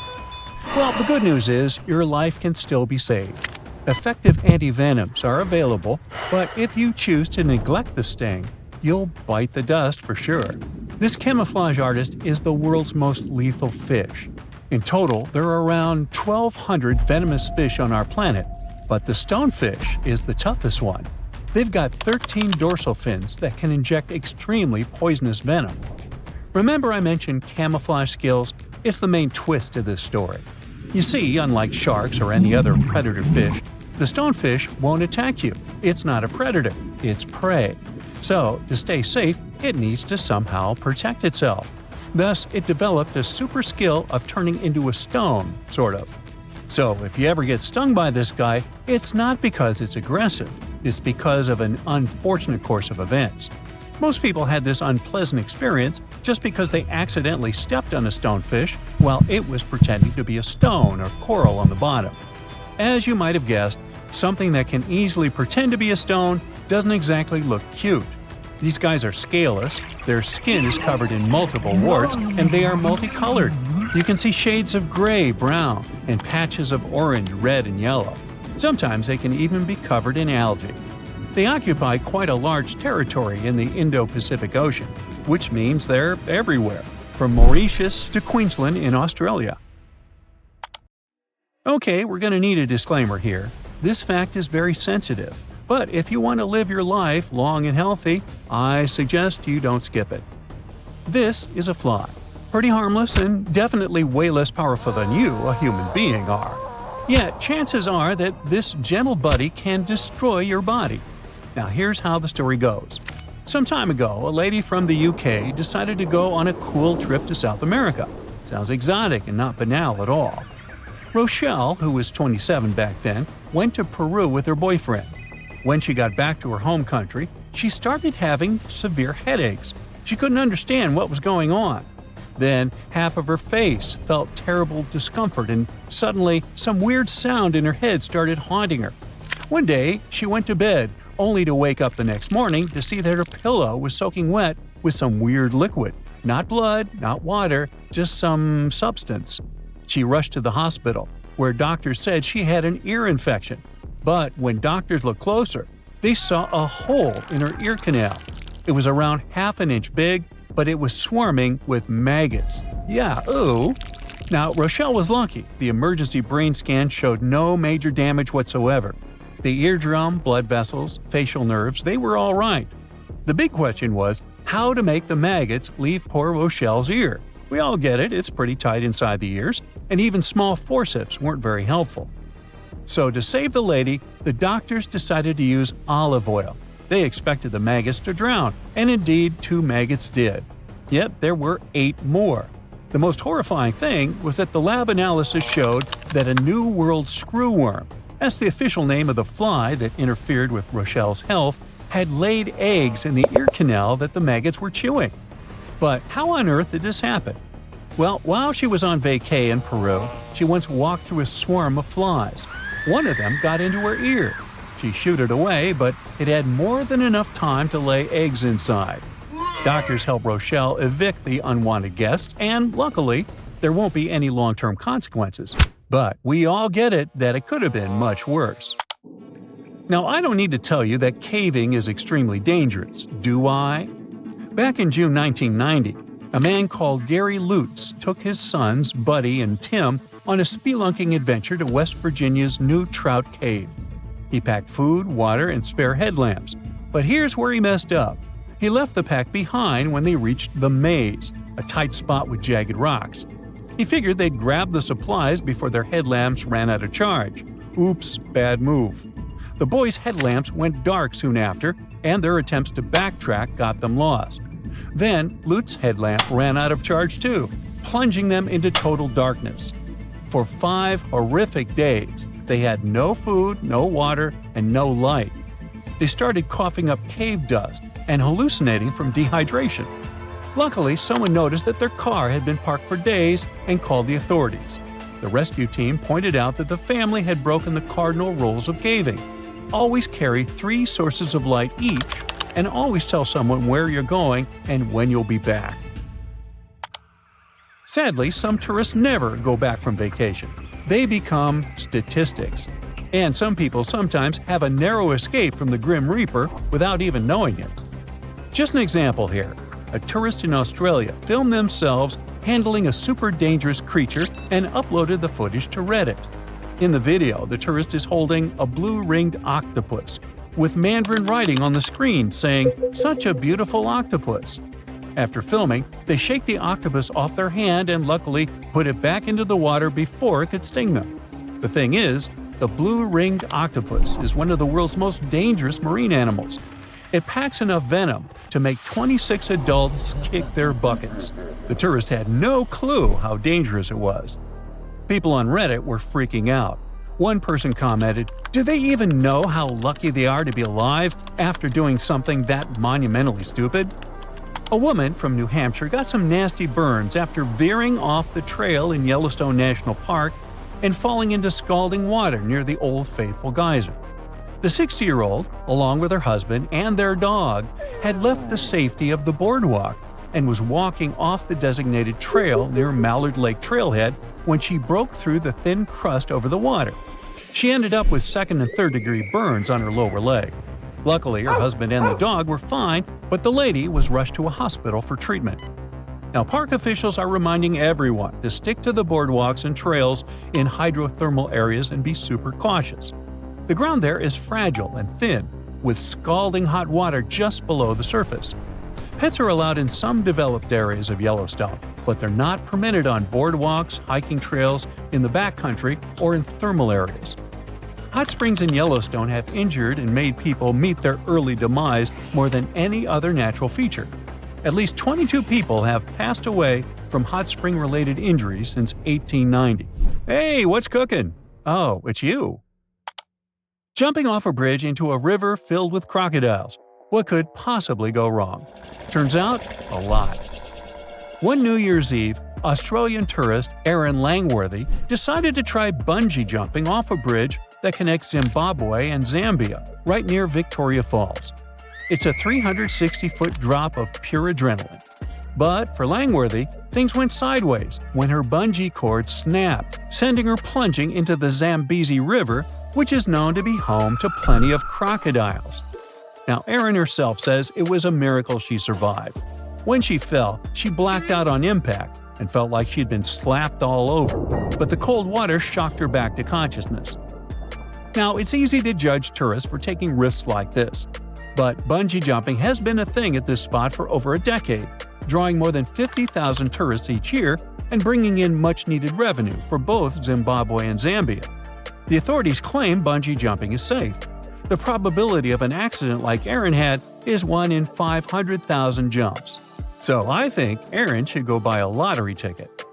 Well, the good news is your life can still be saved. Effective antivenoms are available, but if you choose to neglect the sting, you'll bite the dust for sure. This camouflage artist is the world's most lethal fish. In total, there are around 1,200 venomous fish on our planet, but the stonefish is the toughest one. They've got 13 dorsal fins that can inject extremely poisonous venom. Remember I mentioned camouflage skills? It's the main twist to this story. You see, unlike sharks or any other predator fish, the stonefish won't attack you. It's not a predator, it's prey. So, to stay safe, it needs to somehow protect itself. Thus, it developed a super skill of turning into a stone, sort of. So, if you ever get stung by this guy, it's not because it's aggressive, it's because of an unfortunate course of events. Most people had this unpleasant experience just because they accidentally stepped on a stonefish while it was pretending to be a stone or coral on the bottom. As you might have guessed, something that can easily pretend to be a stone doesn't exactly look cute. These guys are scaleless, their skin is covered in multiple warts, and they are multicolored. You can see shades of gray, brown, and patches of orange, red, and yellow. Sometimes they can even be covered in algae. They occupy quite a large territory in the Indo-Pacific Ocean, which means they're everywhere, from Mauritius to Queensland in Australia. Okay, we're going to need a disclaimer here. This fact is very sensitive, but if you want to live your life long and healthy, I suggest you don't skip it. This is a fly. Pretty harmless and definitely way less powerful than you, a human being, are. Yet, chances are that this gentle buddy can destroy your body. Now here's how the story goes. Some time ago, a lady from the UK decided to go on a cool trip to South America. Sounds exotic and not banal at all. Rochelle, who was 27 back then, went to Peru with her boyfriend. When she got back to her home country, she started having severe headaches. She couldn't understand what was going on. Then, half of her face felt terrible discomfort, and suddenly, some weird sound in her head started haunting her. One day, she went to bed, only to wake up the next morning to see that her pillow was soaking wet with some weird liquid. Not blood, not water, just some substance. She rushed to the hospital, where doctors said she had an ear infection. But when doctors looked closer, they saw a hole in her ear canal. It was around half an inch big, but it was swarming with maggots. Yeah, ooh. Now, Rochelle was lucky. The emergency brain scan showed no major damage whatsoever. The eardrum, blood vessels, facial nerves, they were all right. The big question was how to make the maggots leave poor Rochelle's ear. We all get it, it's pretty tight inside the ears, and even small forceps weren't very helpful. So to save the lady, the doctors decided to use olive oil. They expected the maggots to drown, and indeed 2 maggots did. Yet there were 8 more. The most horrifying thing was that the lab analysis showed that a New World screwworm, that's the official name of the fly that interfered with Rochelle's health, had laid eggs in the ear canal that the maggots were chewing. But how on earth did this happen? Well, while she was on vacay in Peru, she once walked through a swarm of flies. One of them got into her ear. She shooed it away, but it had more than enough time to lay eggs inside. Doctors helped Rochelle evict the unwanted guests, and luckily, there won't be any long-term consequences. But we all get it that it could have been much worse. Now, I don't need to tell you that caving is extremely dangerous, do I? Back in June 1990, a man called Gary Lutz took his sons, Buddy and Tim, on a spelunking adventure to West Virginia's New Trout Cave. He packed food, water, and spare headlamps. But here's where he messed up. He left the pack behind when they reached the maze, a tight spot with jagged rocks. He figured they'd grab the supplies before their headlamps ran out of charge. Oops, bad move. The boys' headlamps went dark soon after, and their attempts to backtrack got them lost. Then, Lutz's headlamp ran out of charge too, plunging them into total darkness. For 5 horrific days, they had no food, no water, and no light. They started coughing up cave dust and hallucinating from dehydration. Luckily, someone noticed that their car had been parked for days and called the authorities. The rescue team pointed out that the family had broken the cardinal rules of caving. Always carry 3 sources of light each and always tell someone where you're going and when you'll be back. Sadly, some tourists never go back from vacation. They become statistics. And some people sometimes have a narrow escape from the Grim Reaper without even knowing it. Just an example here. A tourist in Australia filmed themselves handling a super dangerous creature and uploaded the footage to Reddit. In the video, the tourist is holding a blue-ringed octopus, with Mandarin writing on the screen saying, "Such a beautiful octopus." After filming, they shake the octopus off their hand and luckily put it back into the water before it could sting them. The thing is, the blue-ringed octopus is one of the world's most dangerous marine animals. It packs enough venom to make 26 adults kick their buckets. The tourist had no clue how dangerous it was. People on Reddit were freaking out. One person commented, "Do they even know how lucky they are to be alive after doing something that monumentally stupid?" A woman from New Hampshire got some nasty burns after veering off the trail in Yellowstone National Park and falling into scalding water near the Old Faithful geyser. The 60-year-old, along with her husband and their dog, had left the safety of the boardwalk and was walking off the designated trail near Mallard Lake Trailhead when she broke through the thin crust over the water. She ended up with second- and third-degree burns on her lower leg. Luckily, her husband and the dog were fine, but the lady was rushed to a hospital for treatment. Now, park officials are reminding everyone to stick to the boardwalks and trails in hydrothermal areas and be super cautious. The ground there is fragile and thin, with scalding hot water just below the surface. Pets are allowed in some developed areas of Yellowstone, but they're not permitted on boardwalks, hiking trails, in the backcountry, or in thermal areas. Hot springs in Yellowstone have injured and made people meet their early demise more than any other natural feature. At least 22 people have passed away from hot spring-related injuries since 1890. Hey, what's cooking? Oh, it's you. Jumping off a bridge into a river filled with crocodiles. What could possibly go wrong? Turns out, a lot. One New Year's Eve, Australian tourist Aaron Langworthy decided to try bungee jumping off a bridge that connects Zimbabwe and Zambia, right near Victoria Falls. It's a 360-foot drop of pure adrenaline. But for Langworthy, things went sideways when her bungee cord snapped, sending her plunging into the Zambezi River, which is known to be home to plenty of crocodiles. Now, Erin herself says it was a miracle she survived. When she fell, she blacked out on impact and felt like she'd been slapped all over, but the cold water shocked her back to consciousness. Now, it's easy to judge tourists for taking risks like this, but bungee jumping has been a thing at this spot for over a decade, drawing more than 50,000 tourists each year and bringing in much-needed revenue for both Zimbabwe and Zambia. The authorities claim bungee jumping is safe. The probability of an accident like Aaron had is 1 in 500,000 jumps. So I think Aaron should go buy a lottery ticket.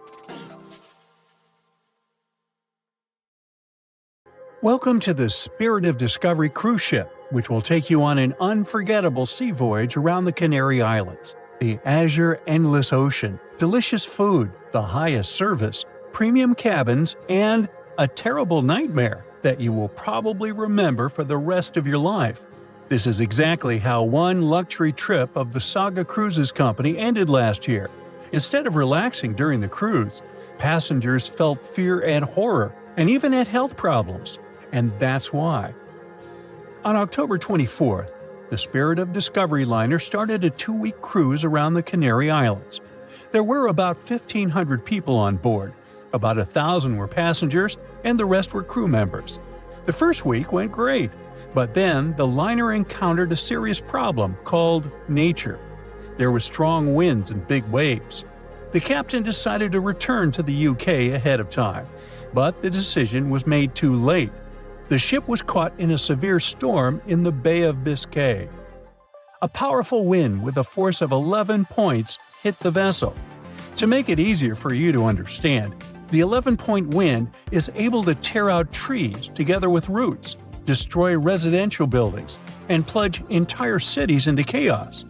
Welcome to the Spirit of Discovery cruise ship, which will take you on an unforgettable sea voyage around the Canary Islands. The azure endless ocean, delicious food, the highest service, premium cabins, and a terrible nightmare that you will probably remember for the rest of your life. This is exactly how one luxury trip of the Saga Cruises Company ended last year. Instead of relaxing during the cruise, passengers felt fear and horror, and even had health problems. And that's why. On October 24th, the Spirit of Discovery liner started a 2-week cruise around the Canary Islands. There were about 1,500 people on board. About 1,000 were passengers, and the rest were crew members. The first week went great, but then the liner encountered a serious problem called nature. There were strong winds and big waves. The captain decided to return to the UK ahead of time, but the decision was made too late. The ship was caught in a severe storm in the Bay of Biscay. A powerful wind with a force of 11 points hit the vessel. To make it easier for you to understand, the 11-point wind is able to tear out trees together with roots, destroy residential buildings, and plunge entire cities into chaos.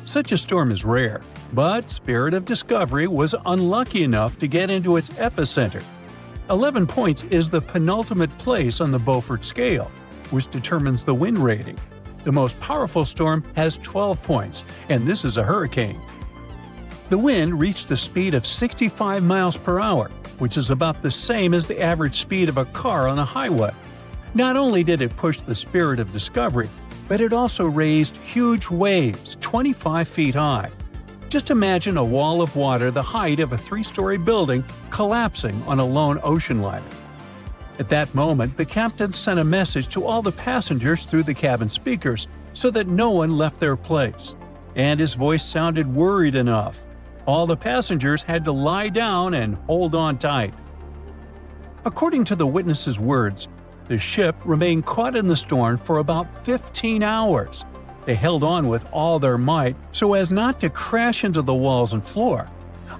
Such a storm is rare, but Spirit of Discovery was unlucky enough to get into its epicenter. 11 points is the penultimate place on the Beaufort scale, which determines the wind rating. The most powerful storm has 12 points, and this is a hurricane. The wind reached a speed of 65 miles per hour, which is about the same as the average speed of a car on a highway. Not only did it push the spirit of discovery, but it also raised huge waves 25 feet high. Just imagine a wall of water the height of a 3-story building collapsing on a lone ocean liner. At that moment, the captain sent a message to all the passengers through the cabin speakers so that no one left their place. And his voice sounded worried enough. All the passengers had to lie down and hold on tight. According to the witnesses' words, the ship remained caught in the storm for about 15 hours. They held on with all their might so as not to crash into the walls and floor.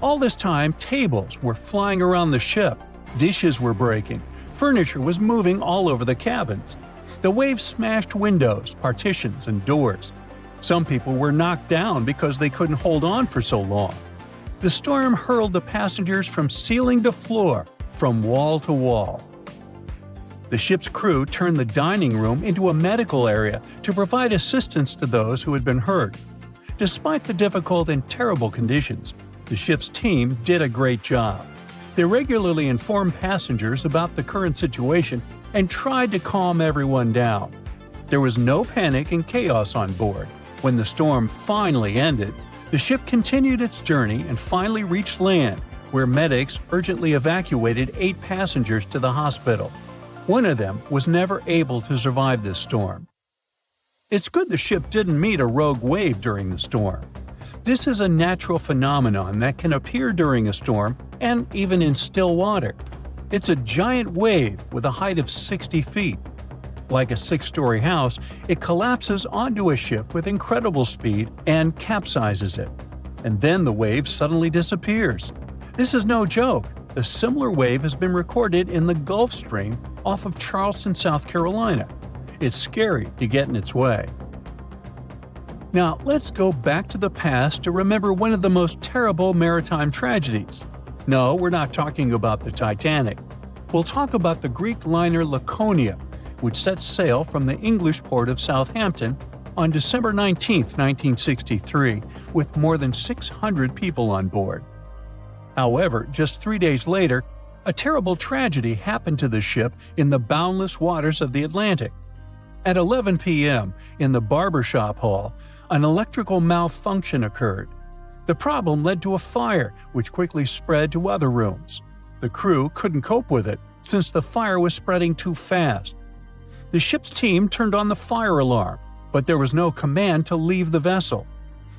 All this time, tables were flying around the ship, dishes were breaking, furniture was moving all over the cabins. The waves smashed windows, partitions, and doors. Some people were knocked down because they couldn't hold on for so long. The storm hurled the passengers from ceiling to floor, from wall to wall. The ship's crew turned the dining room into a medical area to provide assistance to those who had been hurt. Despite the difficult and terrible conditions, the ship's team did a great job. They regularly informed passengers about the current situation and tried to calm everyone down. There was no panic and chaos on board. When the storm finally ended, the ship continued its journey and finally reached land, where medics urgently evacuated 8 passengers to the hospital. One of them was never able to survive this storm. It's good the ship didn't meet a rogue wave during the storm. This is a natural phenomenon that can appear during a storm and even in still water. It's a giant wave with a height of 60 feet. Like a 6-story house, it collapses onto a ship with incredible speed and capsizes it. And then the wave suddenly disappears. This is no joke. A similar wave has been recorded in the Gulf Stream off of Charleston, South Carolina. It's scary to get in its way. Now, let's go back to the past to remember one of the most terrible maritime tragedies. No, we're not talking about the Titanic. We'll talk about the Greek liner Laconia, which set sail from the English port of Southampton on December 19, 1963, with more than 600 people on board. However, just 3 days later, a terrible tragedy happened to the ship in the boundless waters of the Atlantic. At 11 p.m., in the barbershop hall, an electrical malfunction occurred. The problem led to a fire, which quickly spread to other rooms. The crew couldn't cope with it, since the fire was spreading too fast. The ship's team turned on the fire alarm, but there was no command to leave the vessel.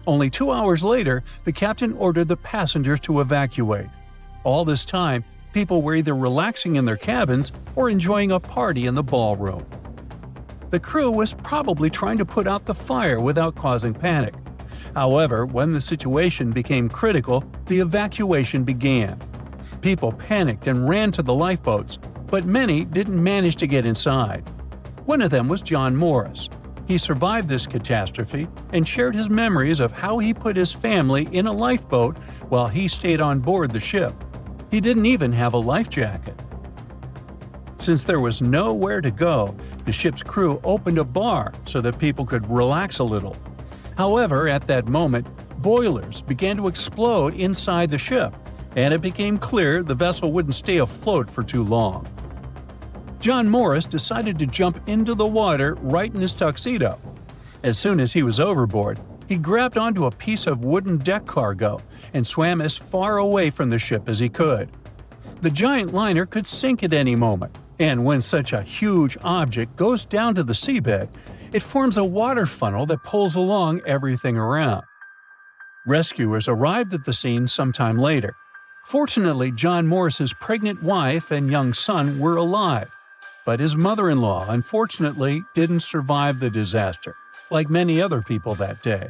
Only 2 hours later, the captain ordered the passengers to evacuate. All this time, people were either relaxing in their cabins or enjoying a party in the ballroom. The crew was probably trying to put out the fire without causing panic. However, when the situation became critical, the evacuation began. People panicked and ran to the lifeboats, but many didn't manage to get inside. One of them was John Morris. He survived this catastrophe and shared his memories of how he put his family in a lifeboat while he stayed on board the ship. He didn't even have a life jacket. Since there was nowhere to go, the ship's crew opened a bar so that people could relax a little. However, at that moment, boilers began to explode inside the ship, and it became clear the vessel wouldn't stay afloat for too long. John Morris decided to jump into the water right in his tuxedo. As soon as he was overboard, he grabbed onto a piece of wooden deck cargo and swam as far away from the ship as he could. The giant liner could sink at any moment, and when such a huge object goes down to the seabed, it forms a water funnel that pulls along everything around. Rescuers arrived at the scene sometime later. Fortunately, John Morris's pregnant wife and young son were alive, but his mother-in-law unfortunately didn't survive the disaster, like many other people that day.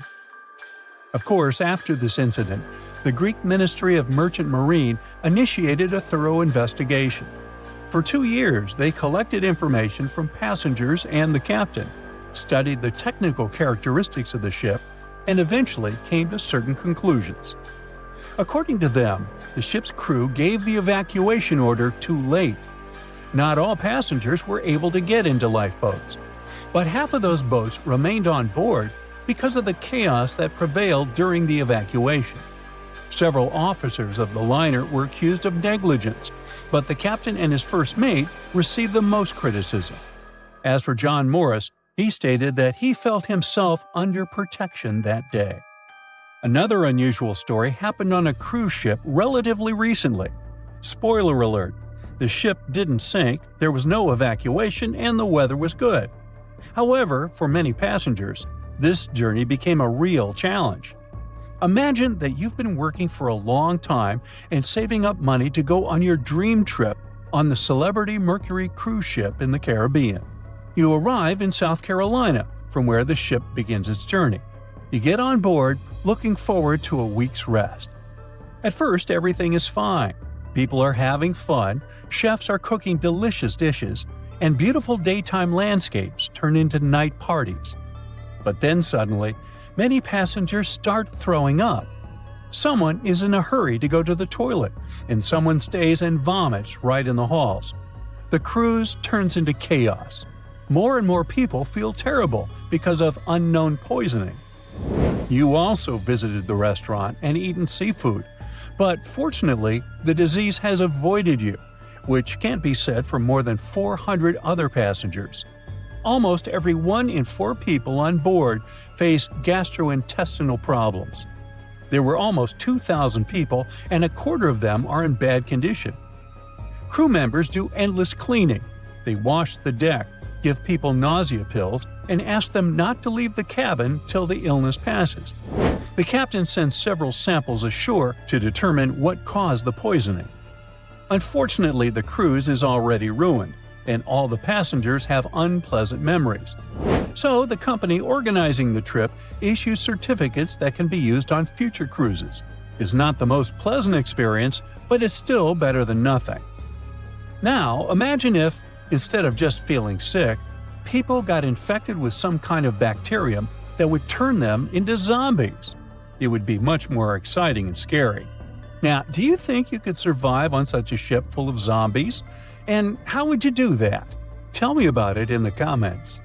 Of course, after this incident, the Greek Ministry of Merchant Marine initiated a thorough investigation. For 2 years, they collected information from passengers and the captain, studied the technical characteristics of the ship, and eventually came to certain conclusions. According to them, the ship's crew gave the evacuation order too late. Not all passengers were able to get into lifeboats. But half of those boats remained on board because of the chaos that prevailed during the evacuation. Several officers of the liner were accused of negligence, but the captain and his first mate received the most criticism. As for John Morris, he stated that he felt himself under protection that day. Another unusual story happened on a cruise ship relatively recently. Spoiler alert, the ship didn't sink, there was no evacuation, and the weather was good. However, for many passengers, this journey became a real challenge. Imagine that you've been working for a long time and saving up money to go on your dream trip on the Celebrity Mercury cruise ship in the Caribbean. You arrive in South Carolina, from where the ship begins its journey. You get on board, looking forward to a week's rest. At first, everything is fine. People are having fun, chefs are cooking delicious dishes, and beautiful daytime landscapes turn into night parties. But then suddenly, many passengers start throwing up. Someone is in a hurry to go to the toilet, and someone stays and vomits right in the halls. The cruise turns into chaos. More and more people feel terrible because of unknown poisoning. You also visited the restaurant and eaten seafood, but fortunately, the disease has avoided you, which can't be said for more than 400 other passengers. Almost every 1 in 4 people on board face gastrointestinal problems. There were almost 2,000 people, and a quarter of them are in bad condition. Crew members do endless cleaning. They wash the deck, give people nausea pills, and ask them not to leave the cabin till the illness passes. The captain sends several samples ashore to determine what caused the poisoning. Unfortunately, the cruise is already ruined, and all the passengers have unpleasant memories. So the company organizing the trip issues certificates that can be used on future cruises. It's not the most pleasant experience, but it's still better than nothing. Now, imagine if, instead of just feeling sick, people got infected with some kind of bacterium that would turn them into zombies. It would be much more exciting and scary. Now, do you think you could survive on such a ship full of zombies? And how would you do that? Tell me about it in the comments.